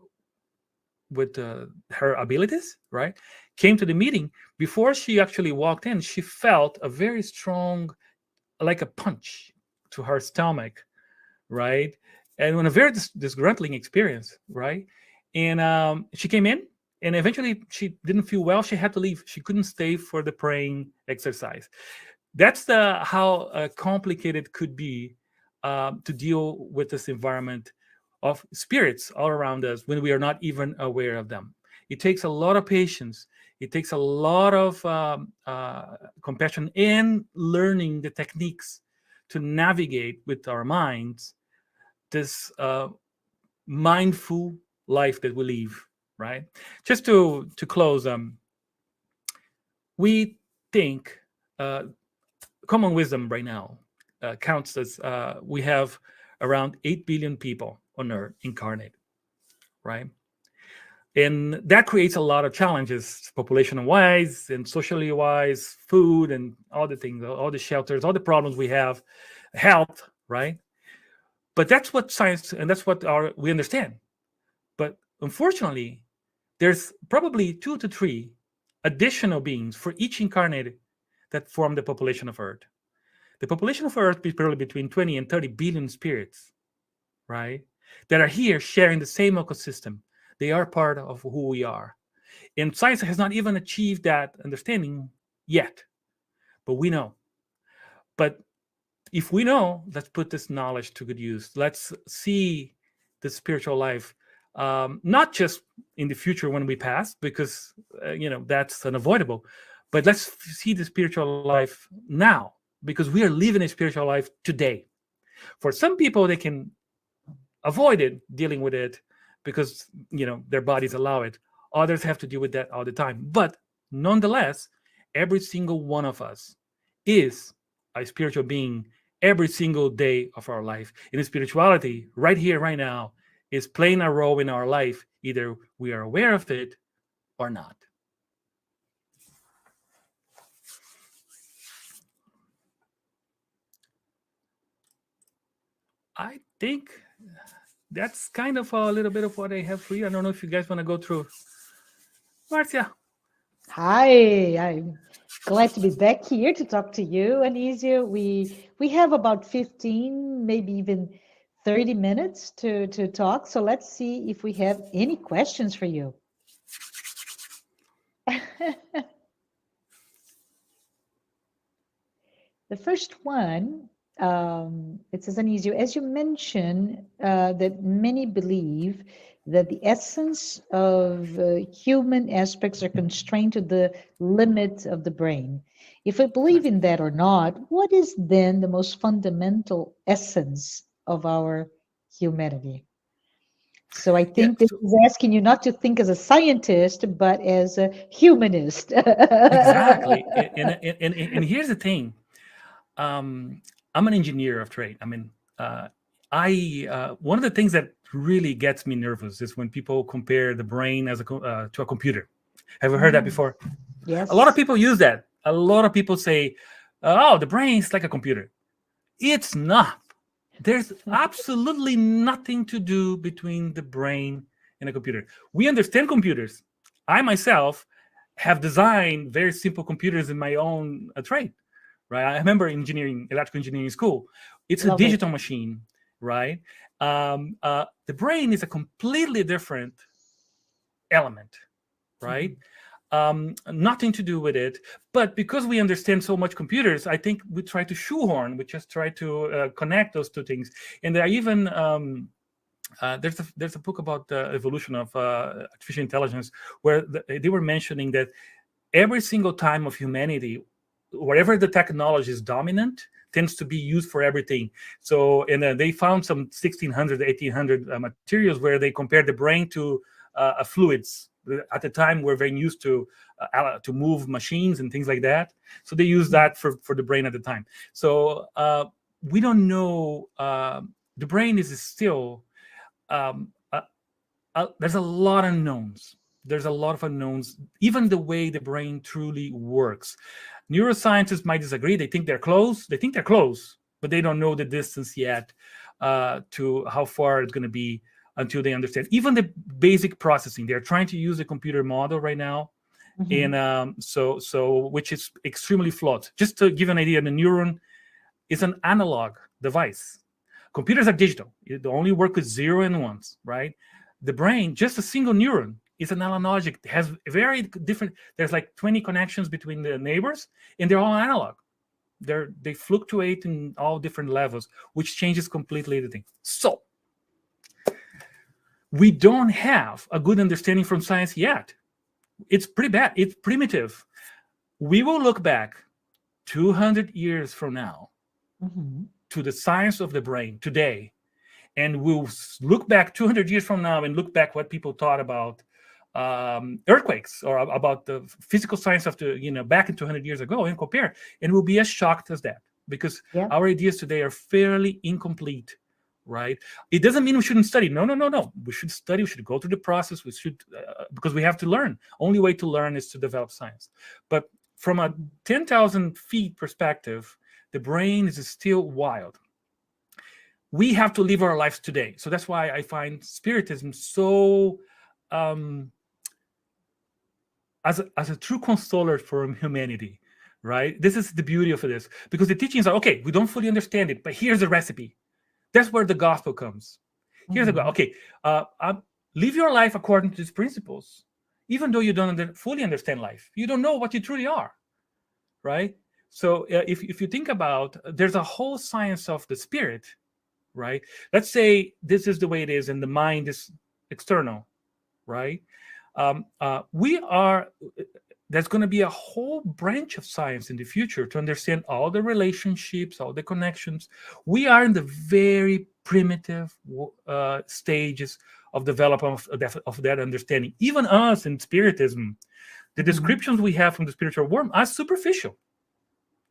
abilities, right, came to the meeting, before she actually walked in, she felt a very strong, like a punch to her stomach, right? And when a very disgruntling experience, right? And she came in, and eventually she didn't feel well. She had to leave. She couldn't stay for the praying exercise. That's how complicated it could be to deal with this environment of spirits all around us when we are not even aware of them. It takes a lot of patience. It takes a lot of compassion and learning the techniques to navigate with our minds this mindful life that we live, right? Just to close, we think common wisdom right now counts as we have around 8 billion people on Earth incarnate, right? And that creates a lot of challenges, population-wise and socially-wise, food and all the things, all the shelters, all the problems we have, health, right? But that's what science, and that's what we understand. But unfortunately, there's probably 2 to 3 additional beings for each incarnated that form the population of Earth. The population of Earth is probably between 20 and 30 billion spirits, right? That are here sharing the same ecosystem. They are part of who we are. And science has not even achieved that understanding yet, but we know. But if we know, let's put this knowledge to good use. Let's see the spiritual life, not just in the future when we pass, because that's unavoidable, but let's see the spiritual life now, because we are living a spiritual life today. For some people, they can avoid it, dealing with it, because their bodies allow it. Others have to deal with that all the time. But nonetheless, every single one of us is a spiritual being every single day of our life. And spirituality, right here, right now, is playing a role in our life. Either we are aware of it or not. I think that's kind of a little bit of what I have for you. I don't know if you guys want to go through. Marcia. Hi, I'm glad to be back here to talk to you, Anisio. We have about 15, maybe even 30 minutes to talk. So let's see if we have any questions for you. The first one, it says, Anisio, as you mentioned, that many believe that the essence of human aspects are constrained to the limit of the brain. If I believe in that or not, what is then the most fundamental essence of our humanity? So I think this is asking you not to think as a scientist, but as a humanist. Exactly. And here's the thing. I'm an engineer of trade. I mean, one of the things that really gets me nervous is when people compare the brain as to a computer. Have you heard that before? Yes. A lot of people use that. A lot of people say, "Oh, the brain is like a computer." It's not. There's absolutely nothing to do between the brain and a computer. We understand computers. I myself have designed very simple computers in my own trade. Right? I remember electrical engineering school. It's a digital machine, right? The brain is a completely different element, right? Nothing to do with it. But because we understand so much computers, I think we try to shoehorn, we just try to connect those two things. And there are even, there's a book about the evolution of artificial intelligence where they were mentioning that every single time of humanity, wherever the technology is dominant, tends to be used for everything. So, and they found some 1600, 1800 materials where they compared the brain to fluids. At the time, we're very used to move machines and things like that. So they use that for the brain at the time. So we don't know. The brain is still, there's a lot of unknowns. There's a lot of unknowns, even the way the brain truly works. Neuroscientists might disagree. They think they're close. But they don't know the distance yet to how far it's going to be until they understand. Even the basic processing, they're trying to use a computer model right now, and so which is extremely flawed. Just to give an idea, the neuron is an analog device. Computers are digital. They only work with 0 and 1s, right? The brain, just a single neuron, is an analogic. It has very different. There's like 20 connections between the neighbors, and they're all analog. They fluctuate in all different levels, which changes completely the thing. So we don't have a good understanding from science yet. It's pretty bad. It's primitive. We will look back 200 years from now to the science of the brain today, and we'll look back 200 years from now and look back what people thought about earthquakes or about the physical science of back in 200 years ago and compare, and we'll be as shocked as that, because our ideas today are fairly incomplete, right? It doesn't mean we shouldn't study. No. We should study. We should go through the process. We should, because we have to learn. Only way to learn is to develop science. But from a 10,000 feet perspective, the brain is still wild. We have to live our lives today. So that's why I find Spiritism so as a true consoler for humanity, right? This is the beauty of this, because the teachings are, okay, we don't fully understand it, but here's the recipe. That's where the gospel comes. Here's the gospel. Okay, live your life according to these principles, even though you don't fully understand life. You don't know what you truly are, right? So if you think about, there's a whole science of the spirit, right? Let's say this is the way it is, and the mind is external, right? There's going to be a whole branch of science in the future to understand all the relationships, all the connections. We are in the very primitive stages of development of that understanding. Even us in Spiritism, the descriptions we have from the spiritual world are superficial.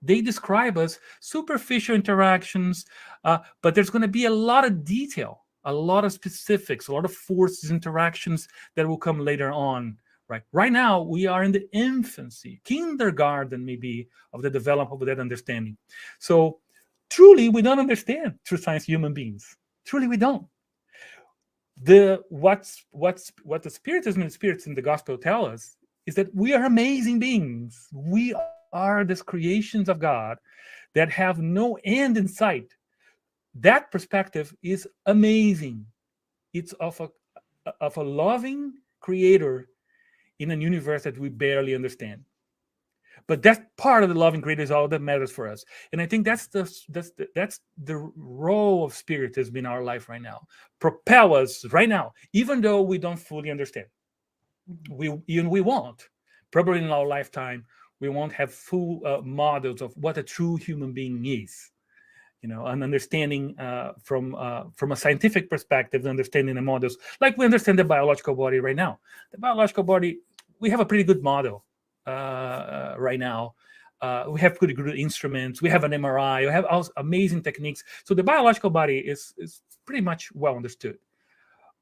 They describe us superficial interactions, but there's going to be a lot of detail, a lot of specifics, a lot of forces, interactions that will come later on. Right now, we are in the infancy, kindergarten maybe, of the development of that understanding. So truly, we don't understand through science human beings. Truly, we don't. what the Spiritism and spirits in the gospel tell us is that we are amazing beings. We are these creations of God that have no end in sight. That perspective is amazing. It's of a loving creator in a universe that we barely understand. But that part of the loving creator is all that matters for us. And I think that's the role of spiritism in our life right now. Propel us right now, even though we don't fully understand. We won't. Probably in our lifetime, we won't have full models of what a true human being is. An understanding from a scientific perspective, understanding the models, like we understand the biological body right now. The biological body, we have a pretty good model right now. We have pretty good instruments. We have an MRI. We have amazing techniques. So the biological body is pretty much well understood.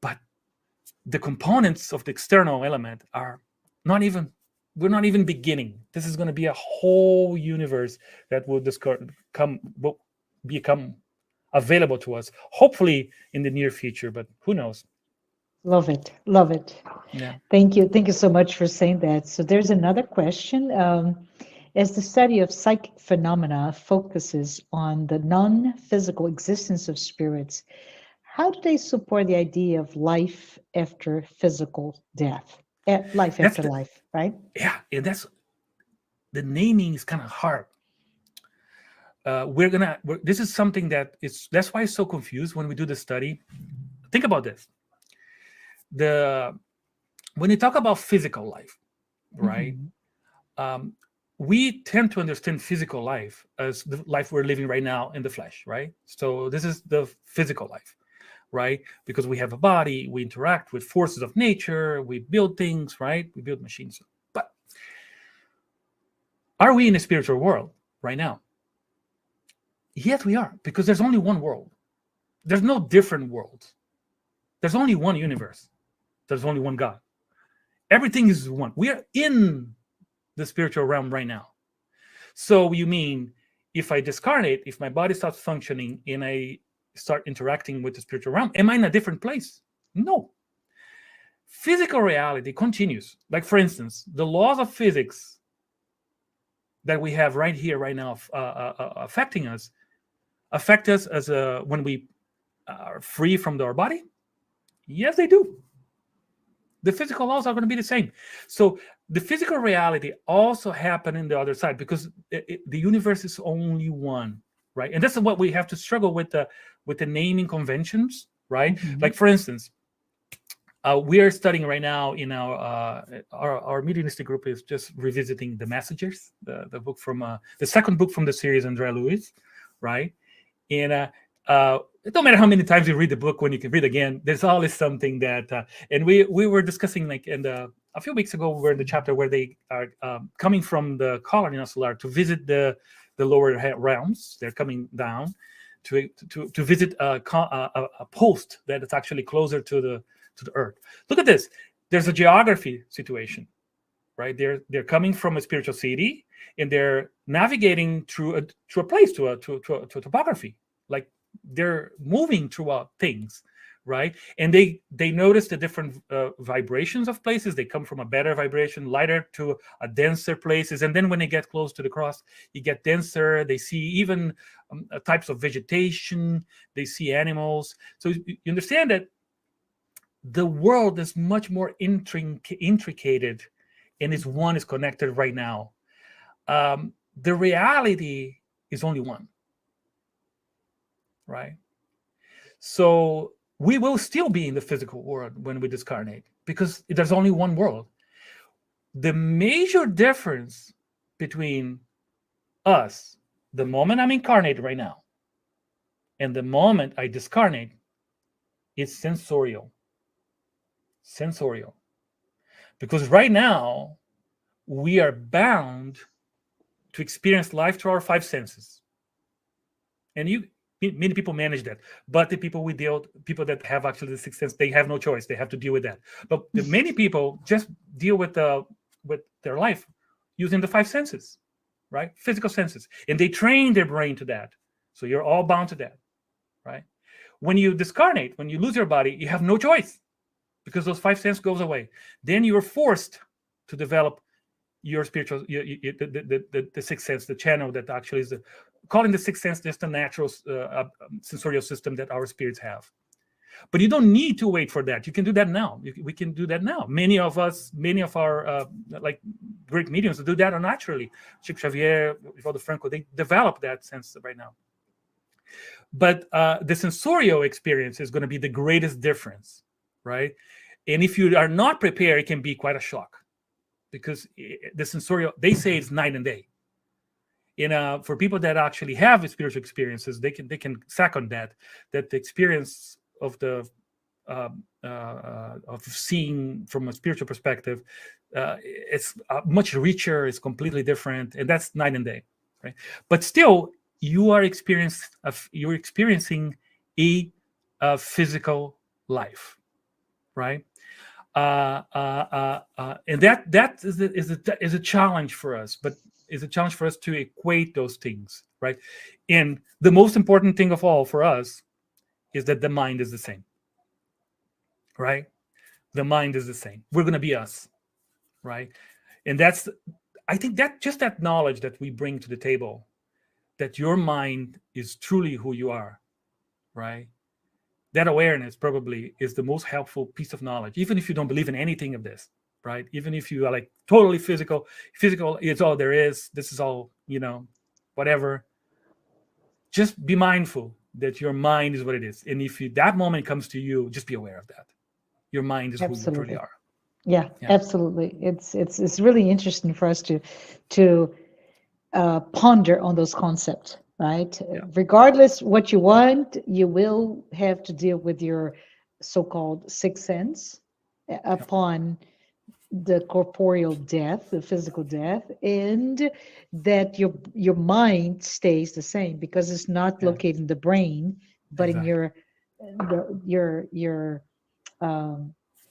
But the components of the external element are we're not even beginning. This is going to be a whole universe that will become available to us, hopefully in the near future, but who knows? Love it. Love it. Yeah. Thank you. Thank you so much for saying that. So there's another question. As the study of psychic phenomena focuses on the non-physical existence of spirits, how do they support the idea of life after physical death? Life after life, right? Yeah, and the naming is kind of hard. This is something that's why it's so confused when we do the study. Think about this. When you talk about physical life, right? Mm-hmm. We tend to understand physical life as the life we're living right now in the flesh, right? So this is the physical life, right? Because we have a body, we interact with forces of nature, we build things, right? We build machines. But are we in a spiritual world right now? Yes, we are, because there's only one world. There's no different worlds. There's only one universe. There's only one God. Everything is one. We are in the spiritual realm right now. So you mean if I discarnate, if my body stops functioning and I start interacting with the spiritual realm, am I in a different place? No. Physical reality continues. Like, for instance, the laws of physics that we have right here, right now, affect us as when we are free from our body? Yes, they do. The physical laws are going to be the same. So the physical reality also happen in the other side, because the universe is only one, right? And that's what we have to struggle with the naming conventions, right? Mm-hmm. Like, for instance, we are studying right now in our Mediumistic group is just revisiting The Messengers, the book from the second book from the series, Andrea Lewis, right? And it don't matter how many times you read the book, when you can read again, there's always something that and we were discussing, like, a few weeks ago, we were in the chapter where they are coming from the colony of Solar to visit the lower realms. They're coming down to visit a post that is actually closer to the earth. Look at this. There's a geography situation, right? They're coming from a spiritual city, and they're navigating through a place, to a topography. Like, they're moving throughout things, right? And they notice the different vibrations of places. They come from a better vibration, lighter, to a denser places. And then when they get close to the cross, you get denser. They see even types of vegetation. They see animals. So you understand that the world is much more intricated, and is connected right now. The reality is only one, right? So we will still be in the physical world when we discarnate, because there's only one world. The major difference between us, the moment I'm incarnated right now, and the moment I discarnate, is sensorial. Because right now, we are bound to experience life through our five senses. And many people manage that, but the people people that have actually the sixth sense, they have no choice. They have to deal with that. But many people just deal with their life using the five senses, right? Physical senses, and they train their brain to that. So you're all bound to that, right? When you discarnate, when you lose your body, you have no choice because those five senses goes away. Then you're forced to develop your spiritual, the sixth sense, the channel that actually is calling the sixth sense just a natural sensorial system that our spirits have. But you don't need to wait for that. You can do that now. We can do that now. Many of our like great mediums do that naturally. Chico Xavier, Valdo Franco, they develop that sense right now. But the sensorial experience is going to be the greatest difference, right? And if you are not prepared, it can be quite a shock, because the sensorial, they say it's night and day. And for people that actually have spiritual experiences, they can second that the experience of the of seeing from a spiritual perspective, it's much richer, it's completely different, and that's night and day, right? But still, you are experiencing a physical life, right? And that is a challenge for us, but it's a challenge for us to equate those things, right? And the most important thing of all for us is that the mind is the same, right? The mind is the same. We're going to be us, right? And I think that just that knowledge that we bring to the table, that your mind is truly who you are, right? That awareness probably is the most helpful piece of knowledge, even if you don't believe in anything of this, right? Even if you are like totally physical is all there is. This is all, whatever. Just be mindful that your mind is what it is. And if that moment comes to you, just be aware of that. Your mind is who you truly are. Yeah, absolutely. It's really interesting for us to ponder on those concepts, right? Yeah. Regardless what you want, you will have to deal with your so-called sixth sense upon the corporeal death, the physical death, and that your mind stays the same because it's not located in the brain, but in your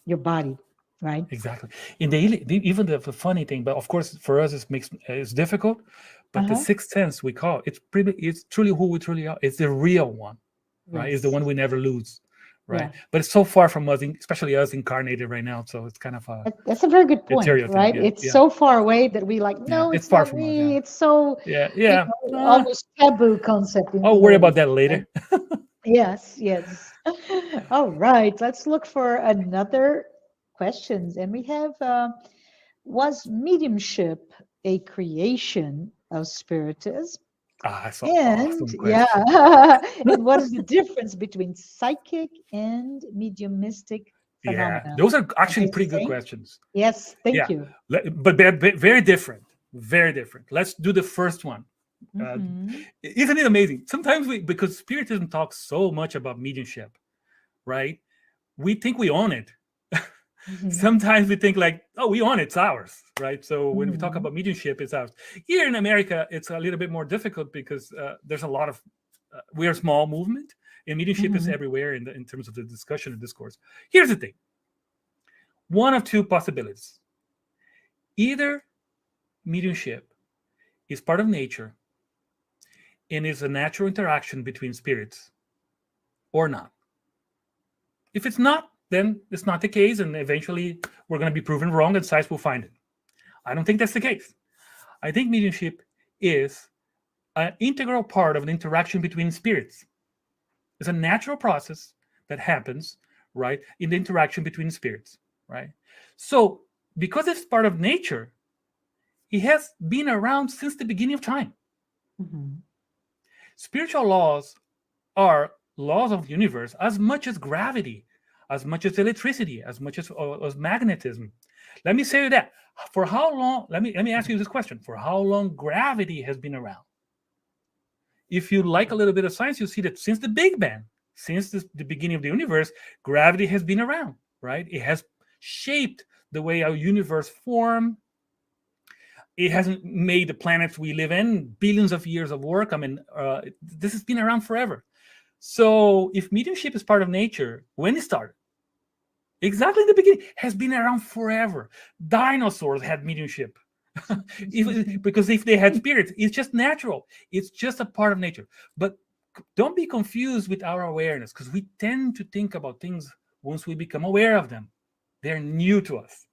body, right? Exactly. And even the funny thing, but of course for us it's difficult, but the sixth sense we call it's truly who we truly are. It's the real one, right? Yes. It's the one we never lose. Right, but it's so far from us, especially us incarnated right now. So it's kind of that's a very good point, right? It's so far away that we no, it's far from me. It's so almost taboo concept. I'll worry about that later. Yes. All right, let's look for another questions, and we have: was mediumship a creation of spiritism? That's an awesome question. And what is the difference between psychic and mediumistic phenomena? Yeah, those are actually pretty good questions. Yes, thank you. But very different, very different. Let's do the first one. Isn't it amazing? Sometimes because Spiritism talks so much about mediumship, right? We think we own it. Sometimes we think like, oh, we own it, it's ours, right? So when we talk about mediumship, it's ours. Here in America, it's a little bit more difficult because there's a lot of, we're a small movement, and mediumship is everywhere in terms of the discussion and discourse. Here's the thing. One of two possibilities. Either mediumship is part of nature and is a natural interaction between spirits, or not. If it's not, then it's not the case, and eventually we're going to be proven wrong and science will find it. I don't think that's the case. I think mediumship is an integral part of an interaction between spirits. It's a natural process that happens, right, in the interaction between spirits, right? So because it's part of nature, it has been around since the beginning of time. Spiritual laws are laws of the universe as much as gravity, as much as electricity, as much as magnetism. Let me say that. For how long, let me ask you this question. For how long gravity has been around? If you like a little bit of science, you'll see that since the Big Bang, since the beginning of the universe, gravity has been around, right? It has shaped the way our universe formed. It hasn't made the planets we live in, billions of years of work. I mean, this has been around forever. So if mediumship is part of nature, when it started, exactly in the beginning, has been around forever. Dinosaurs had mediumship. Because if they had spirits, it's just natural. It's just a part of nature. But don't be confused with our awareness, because we tend to think about things once we become aware of them. They're new to us,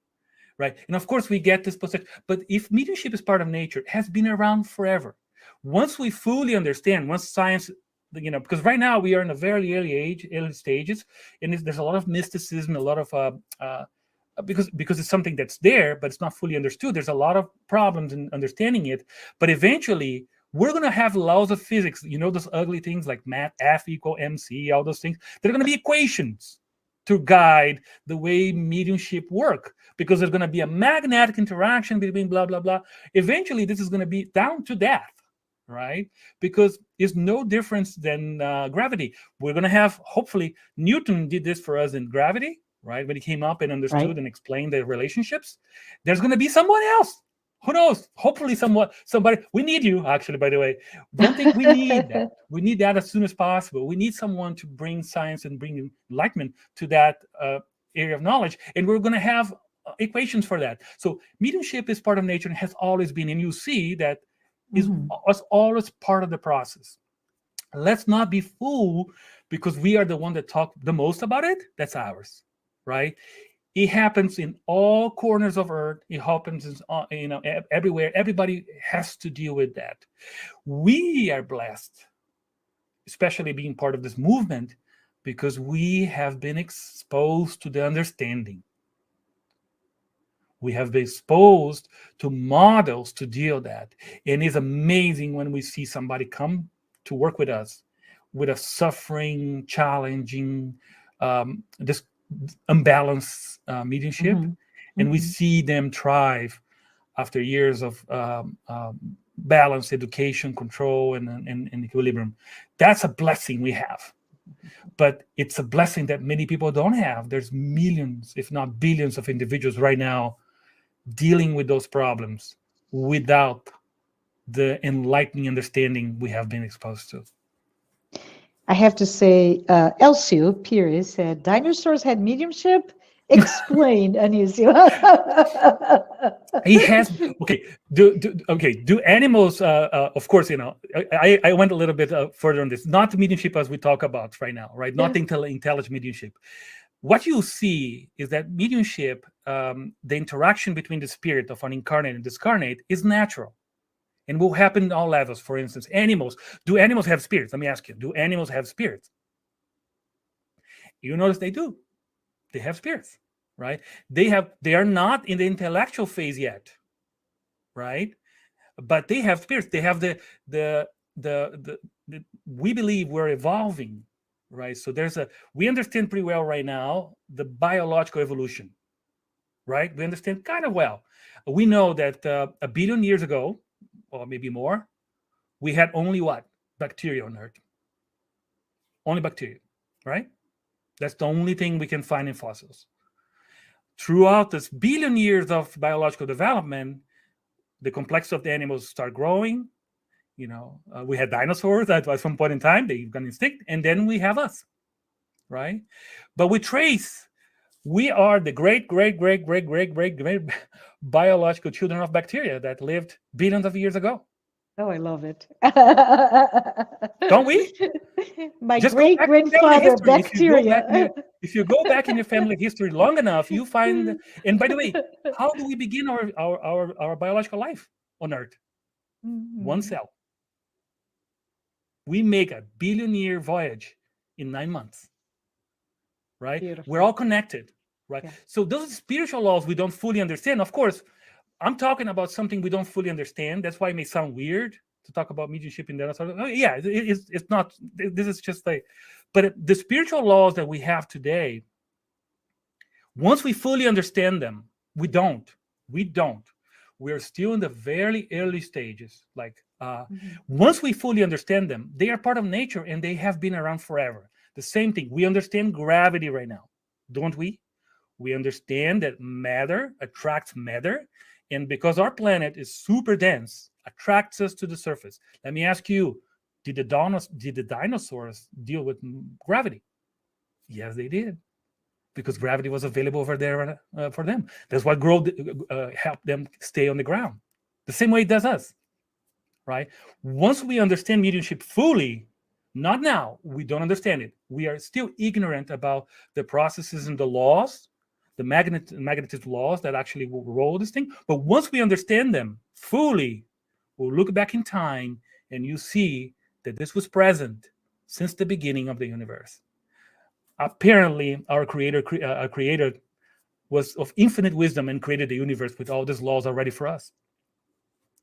right? And of course, we get this perception. But if mediumship is part of nature, it has been around forever. Once we fully understand, once science, because right now we are in a very early stages, and there's a lot of mysticism, a lot of because it's something that's there, but it's not fully understood. There's a lot of problems in understanding it. But eventually, we're going to have laws of physics, those ugly things like math, F equal MC, all those things. They're going to be equations to guide the way mediumship work, because there's going to be a magnetic interaction between blah, blah, blah. Eventually, this is going to be down to death, right? Because it's no difference than gravity. We're going to have, hopefully, Newton did this for us in gravity, right? When he came up and understood and explained the relationships. There's going to be someone else. Who knows? Hopefully somebody, we need you, actually, by the way. Don't think we need that. We need that as soon as possible. We need someone to bring science and bring enlightenment to that area of knowledge. And we're going to have equations for that. So mediumship is part of nature and has always been. And you see that is always part of the process. Let's not be fooled because we are the one that talk the most about it. That's ours, right? It happens in all corners of Earth. It happens, everywhere. Everybody has to deal with that. We are blessed, especially being part of this movement, because we have been exposed to the understanding. We have been exposed to models to deal with that. And it's amazing when we see somebody come to work with us with a suffering, challenging, this unbalanced mediumship, and we see them thrive after years of balance, education, control, and equilibrium. That's a blessing we have, but it's a blessing that many people don't have. There's millions, if not billions, of individuals right now dealing with those problems without the enlightening understanding we have been exposed to. I have to say, Elcio Pires said, dinosaurs had mediumship? Explain, ANISIO. He has, okay. Do animals, of course, I went a little bit further on this. Not the mediumship as we talk about right now, right? Not intelligent mediumship. What you see is that mediumship, the interaction between the spirit of an incarnate and discarnate is natural. And will happen in all levels. For instance, animals. Do animals have spirits? Let me ask you. Do animals have spirits? You notice they do. They have spirits, right? They are not in the intellectual phase yet, right? But they have spirits. They have the we believe we're evolving, right? So we understand pretty well right now the biological evolution, right? We understand kind of well. We know that 1 billion years ago, or maybe more, we had only what? Bacteria on Earth. Only bacteria, right? That's the only thing we can find in fossils. Throughout this 1 billion years of biological development, the complexity of the animals start growing. We had dinosaurs at some point in time, they got extinct, and then we have us, right? But we are the great biological children of bacteria that lived billions of years ago. Oh, I love it. Don't we? My great-grandfather, bacteria. If you go back in your family history long enough, you find, and by the way, how do we begin our biological life on Earth? One cell. We make a 1 billion-year voyage in 9 months. Right? Beautiful. We're all connected, right? Yeah. So those spiritual laws we don't fully understand. Of course, I'm talking about something we don't fully understand. That's why it may sound weird to talk about mediumship in that. It's not. This is just but the spiritual laws that we have today, once we fully understand them, we don't. We're still in the very early stages. Once we fully understand them, they are part of nature and they have been around forever. The same thing. We understand gravity right now, don't we? We understand that matter attracts matter, and because our planet is super dense, attracts us to the surface. Let me ask you, did the dinosaurs deal with gravity? Yes, they did, because gravity was available over there for them. That's what helped them stay on the ground. The same way it does us, right? Once we understand mediumship fully, Not now. We don't understand it. We are still ignorant about the processes and the laws, the magnetism laws that actually will roll this thing. But once we understand them fully, we'll look back in time and you see that this was present since the beginning of the universe. Apparently, our creator was of infinite wisdom and created the universe with all these laws already for us.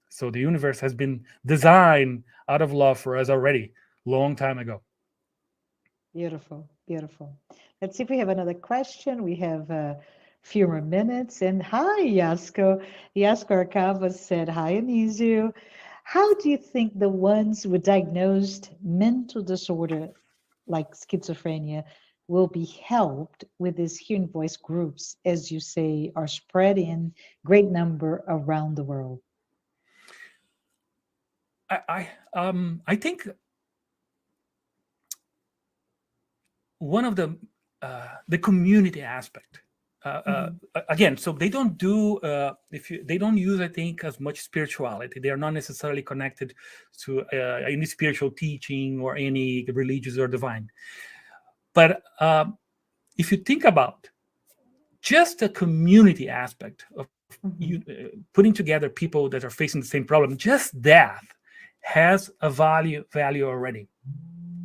So the universe has been designed out of love for us already, long time ago. Beautiful, beautiful. Let's see if we have another question. We have a few more minutes. And hi, Yasko. Yasko Arcava said, hi, Anisio. How do you think the ones with diagnosed mental disorder like schizophrenia will be helped with these hearing voice groups, as you say, are spread in great number around the world? I think one of the community aspect. Again, so they don't do they don't use, I think, as much spirituality. They are not necessarily connected to any spiritual teaching or any religious or divine. But if you think about just the community aspect of putting together people that are facing the same problem, just that has a value already,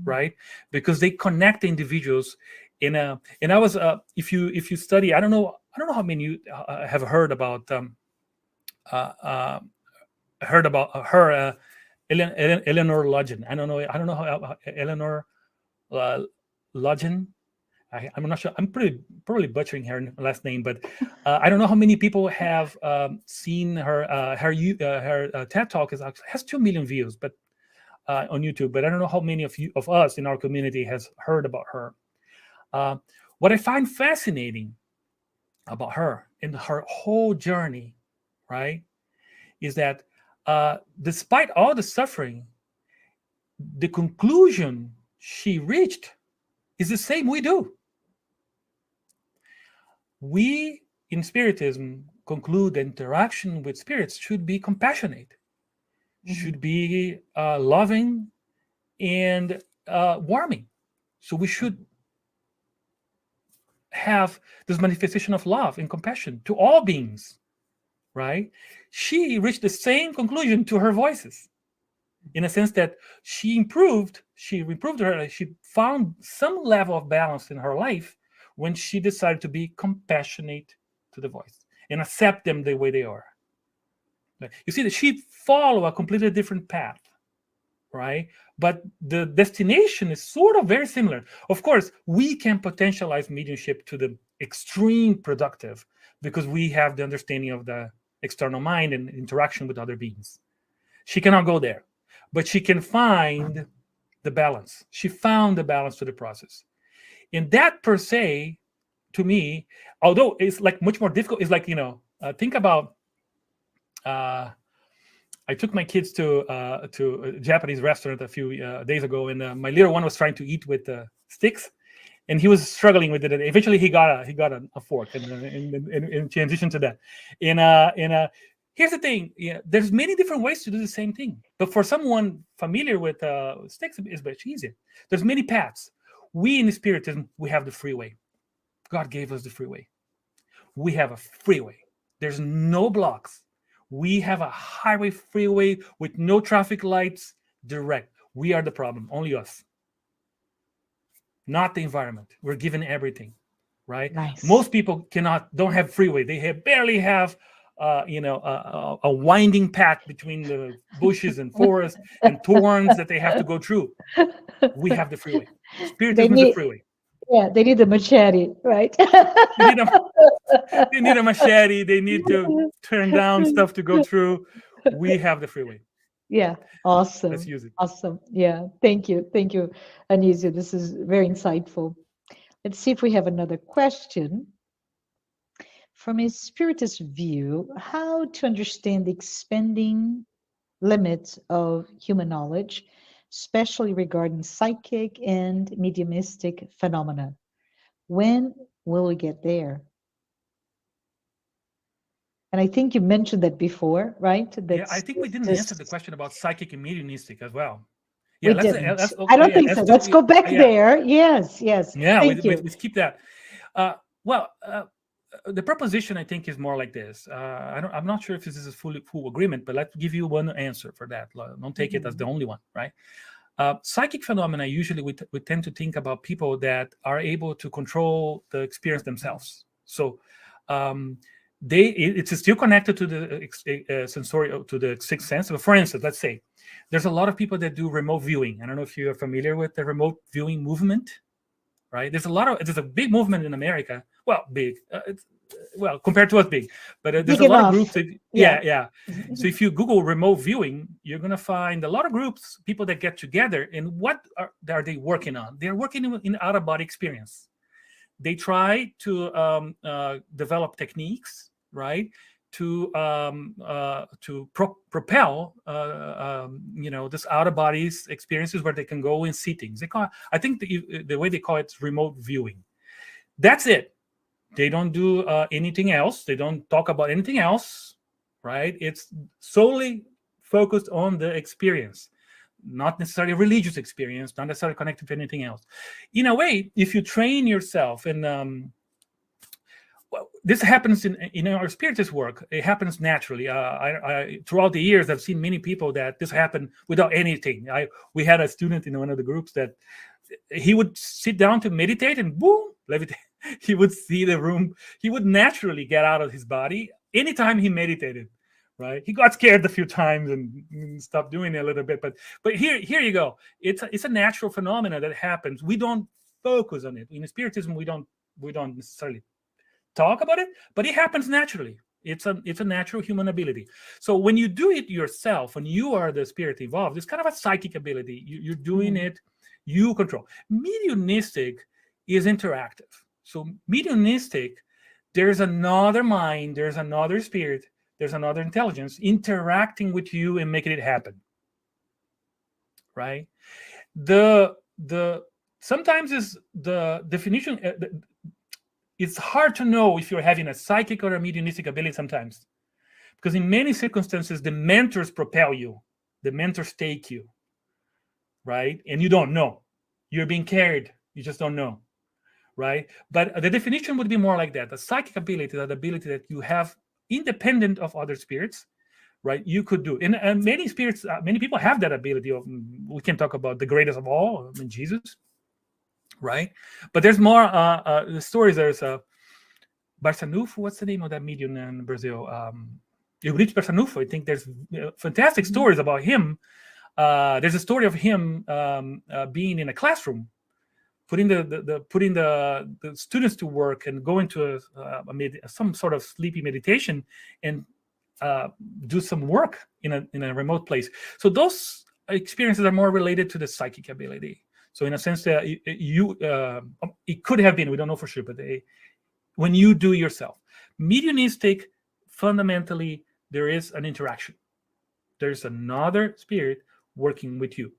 right? Because they connect the individuals in a. And I was if you study, I don't know how many you have heard about her, Eleanor Ludgen. I don't know how Eleanor Ludgen. I'm not sure. I'm probably butchering her last name, but I don't know how many people have seen her. Her TED Talk has 2 million views, but on YouTube. But I don't know how many of us in our community has heard about her. What I find fascinating about her in her whole journey, right, is that despite all the suffering, the conclusion she reached is the same we do. We in Spiritism conclude the interaction with spirits should be compassionate, should be loving and warming. So we should have this manifestation of love and compassion to all beings, right? She reached the same conclusion to her voices, in a sense that she found some level of balance in her life when she decided to be compassionate to the voice and accept them the way they are. You see that she followed a completely different path, right? But the destination is sort of very similar. Of course, we can potentialize mediumship to the extreme productive because we have the understanding of the external mind and interaction with other beings. She cannot go there, but she can find the balance. She found the balance to the process. And that per se, to me, although it's like much more difficult, it's like, think about, I took my kids to a Japanese restaurant a few days ago, and my little one was trying to eat with sticks, and he was struggling with it. And eventually, he got a fork and transitioned to that. And here's the thing: there's many different ways to do the same thing. But for someone familiar with sticks, it's much easier. There's many paths. We in Spiritism, we have the freeway. God gave us the freeway. We have a freeway. There's no blocks. We have a highway freeway with no traffic lights, direct. We are the problem, only us. Not the environment. We're given everything, right? Nice. Most people don't have freeway. They barely have, a winding path between the bushes and forests and thorns that they have to go through. We have the freeway. Spiritism is the freeway. Yeah, they need a machete, right? They need a machete. They need to turn down stuff to go through. We have the freeway. Yeah, awesome. Let's use it. Awesome. Yeah, thank you, Anisio. This is very insightful. Let's see if we have another question. From a spiritist view, how to understand the expanding limits of human knowledge, especially regarding psychic and mediumistic phenomena. When will we get there? And I think you mentioned that before, right? Yeah, I think we didn't answer the question about psychic and mediumistic as well. We let's didn't. okay, I don't yeah, think so. Let's go back there. Yes. Yeah, Thank you. let's keep that. The proposition I think is more like this. I'm not sure if this is a full agreement, but let's give you one answer for that. Don't take it as the only one, right? Psychic phenomena, usually we tend to think about people that are able to control the experience themselves. So it's still connected to the sensorial, to the sixth sense. But for instance, let's say there's a lot of people that do remote viewing. I don't know if you're familiar with the remote viewing movement, right? There's a big movement in America. Well, big. Compared to us, big, but there's a lot of groups. Yeah. So if you Google remote viewing, you're gonna find a lot of groups, people that get together. And what are they working on? They're working in out-of-body experience. They try to develop techniques, right, to propel this out-of-body experiences where they can go and see things. I think the way they call it is remote viewing. That's it. They don't do anything else. They don't talk about anything else, right? It's solely focused on the experience, not necessarily a religious experience, not necessarily connected to anything else. In a way, if you train yourself, and this happens in our spiritist work, it happens naturally. Throughout the years, I've seen many people that this happened without anything. We had a student in one of the groups that he would sit down to meditate and boom, levitate. He would see the room. He would naturally get out of his body anytime he meditated, right? He got scared a few times and stopped doing it a little bit. But here you go. It's a natural phenomena that happens. We don't focus on it. In Spiritism, we don't necessarily talk about it, but it happens naturally. It's a natural human ability. So when you do it yourself, when you are the spirit involved, it's kind of a psychic ability. You're doing it, you control. Mediumistic is interactive. So mediumistic, there's another mind, there's another spirit, there's another intelligence interacting with you and making it happen, right? Sometimes is the definition. It's hard to know if you're having a psychic or a mediumistic ability sometimes, because in many circumstances the mentors propel you, the mentors take you, right? And you don't know. You're being carried. You just don't know. Right? But the definition would be more like that. A psychic ability, that ability that you have independent of other spirits, right? You could do. And many spirits, many people have that ability. We can talk about the greatest of all, Jesus, right? But there's more the stories. There's Barçanufo. What's the name of that medium in Brazil? Eurico Barçanufo. I think there's fantastic stories about him. There's a story of him being in a classroom, putting the students to work and going to some sort of sleepy meditation and do some work in a remote place. So those experiences are more related to the psychic ability. So in a sense that it could have been, we don't know for sure, but when you do yourself. Mediumistic, fundamentally, there is an interaction. There's another spirit working with you.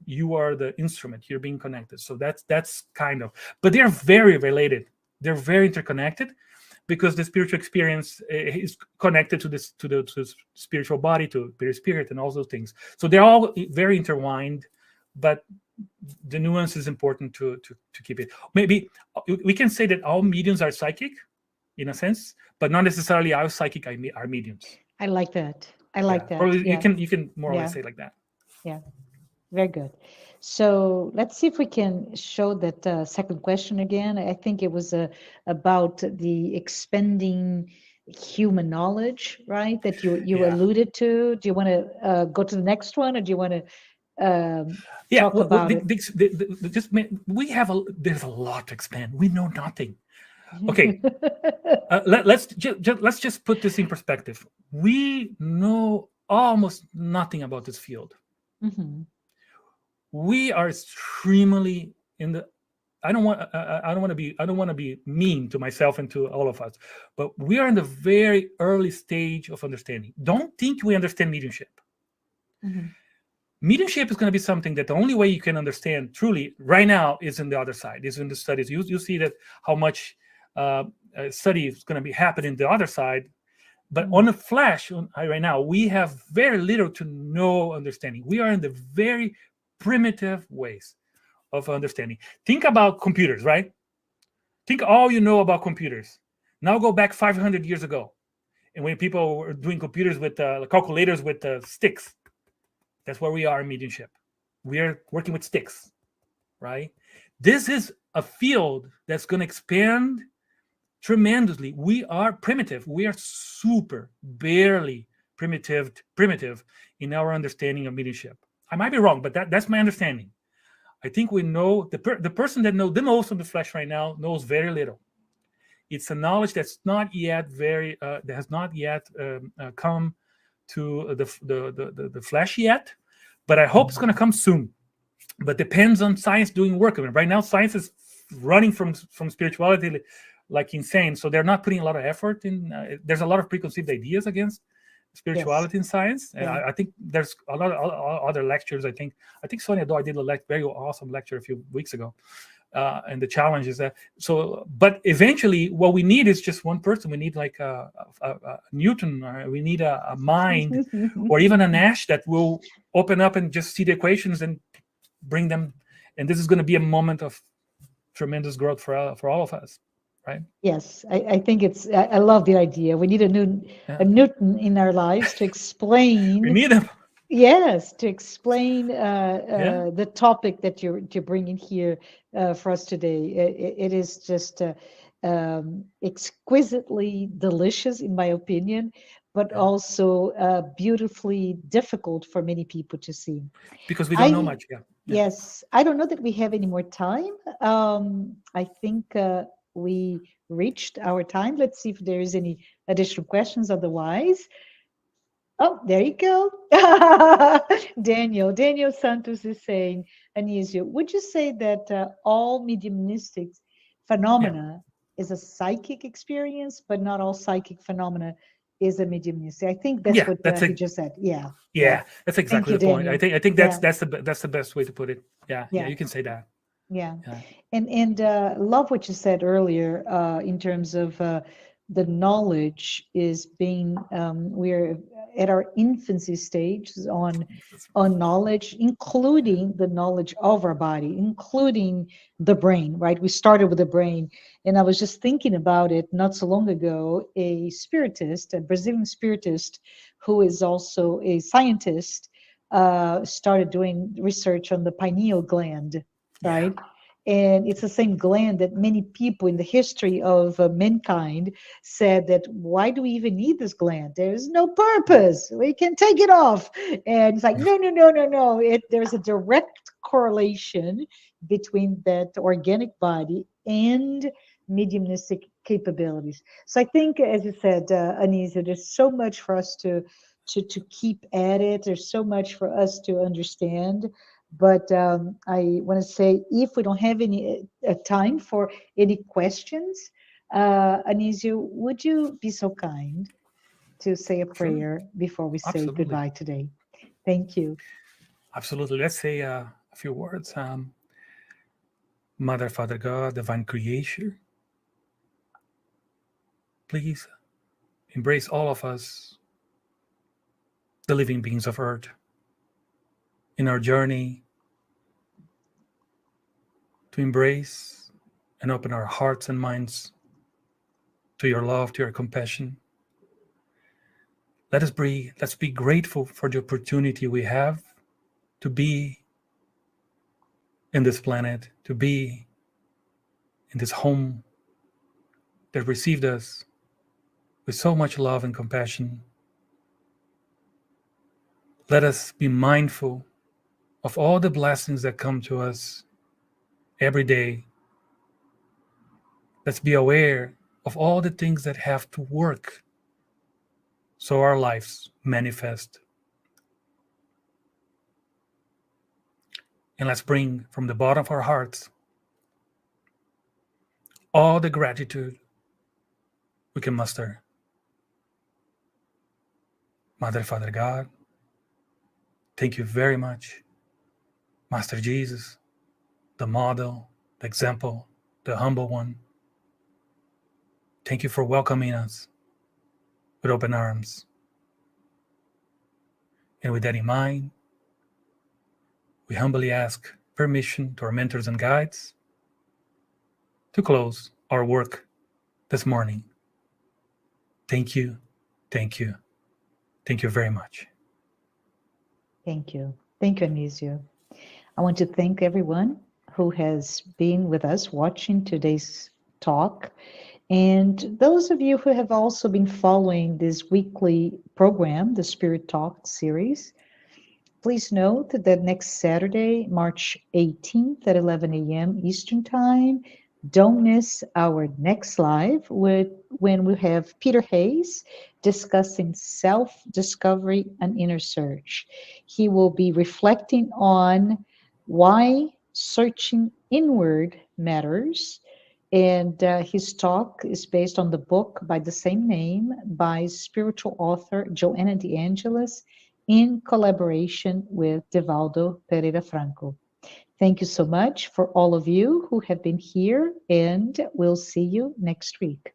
You are the instrument. You're being connected. So that's kind of, but they're very related. They're very interconnected because the spiritual experience is connected to the spiritual body, to spirit, and all those things. So they're all very intertwined, but the nuance is important to keep it. Maybe we can say that all mediums are psychic, in a sense, but not necessarily all psychic are mediums. I like that. I like that. Probably you can more or less say it like that. Yeah, very good. So let's see if we can show that second question again. I think it was about the expanding human knowledge, right? That you alluded to. Do you want to go to the next one, or do you want to talk about it? There's a lot to expand. We know nothing. Okay, let's just put this in perspective. We know almost nothing about this field. Mm-hmm. We are extremely in the. I don't want to be mean to myself and to all of us, but we are in the very early stage of understanding. Don't think we understand mediumship. Mm-hmm. Mediumship is going to be something that the only way you can understand truly right now is in the other side, is in the studies. You see that how much study is going to be happening the other side, but on the flash right now we have very little to no understanding. We are in the very primitive ways of understanding. Think about computers, right? Think all you know about computers. Now go back 500 years ago. And when people were doing computers with calculators with sticks, that's where we are in mediumship. We are working with sticks, right? This is a field that's going to expand tremendously. We are primitive. We are super, barely primitive in our understanding of mediumship. I might be wrong, but that's my understanding. I think we know the person that knows the most of the flesh right now knows very little. It's a knowledge that's not yet that has not yet come to the flesh yet, but I hope it's going to come soon. But depends on science doing work. I mean, right now, science is running from spirituality like insane, so they're not putting a lot of effort in. There's a lot of preconceived ideas against spirituality in science. Yeah. I think there's a lot of other lectures. I think Sonia Doyle did a very awesome lecture a few weeks ago. And the challenge is that but eventually what we need is just one person. We need like a Newton, or we need a mind, or even a Nash that will open up and just see the equations and bring them. And this is going to be a moment of tremendous growth for all of us, right? Yes, I think I love the idea. We need a Newton in our lives to explain. We need him. Yes, to explain the topic that you're bringing here for us today. It is just exquisitely delicious, in my opinion, but also beautifully difficult for many people to see. Because we don't know much. Yes, I don't know that we have any more time. I think we reached our time. Let's see if there is any additional questions. Otherwise, oh, there you go. Daniel Santos is saying, Anisio, would you say that all mediumistic phenomena is a psychic experience, but not all psychic phenomena is a mediumistic? I think that's what he just said. Yeah, that's exactly the point. I think that's the best way to put it. Yeah, you can say that. Yeah. And love what you said earlier in terms of the knowledge is being we're at our infancy stage on knowledge, including the knowledge of our body, including the brain, right? We started with the brain, and I was just thinking about it not so long ago. A spiritist, a Brazilian spiritist, who is also a scientist, started doing research on the pineal gland, right? And it's the same gland that many people in the history of mankind said that, why do we even need this gland? There's no purpose. We can take it off. And it's like, no. There's a direct correlation between that organic body and mediumistic capabilities. So I think, as you said, Anisio, there's so much for us to keep at it. There's so much for us to understand. But I want to say, if we don't have any time for any questions, Anisio, would you be so kind to say a prayer before we say goodbye today? Thank you. Absolutely. Let's say a few words. Mother, Father God, Divine Creator, please embrace all of us, the living beings of Earth, in our journey to embrace and open our hearts and minds to your love, to your compassion. Let's be grateful for the opportunity we have to be in this planet, to be in this home that received us with so much love and compassion. Let us be mindful of all the blessings that come to us every day. Let's be aware of all the things that have to work so our lives manifest. And let's bring from the bottom of our hearts all the gratitude we can muster. Mother, Father God, thank you very much. Master Jesus, the model, the example, the humble one. Thank you for welcoming us with open arms. And with that in mind, we humbly ask permission to our mentors and guides to close our work this morning. Thank you, thank you, thank you very much. Thank you. Thank you, Anisio. I want to thank everyone who has been with us watching today's talk. And those of you who have also been following this weekly program, the Spirit Talk series, please note that next Saturday, March 18th at 11 a.m. Eastern Time, don't miss our next live when we have Peter Hayes discussing self-discovery and inner search. He will be reflecting on why searching inward matters. And his talk is based on the book by the same name by spiritual author Joanna De Angelis in collaboration with Divaldo Pereira Franco. Thank you so much for all of you who have been here, and we'll see you next week.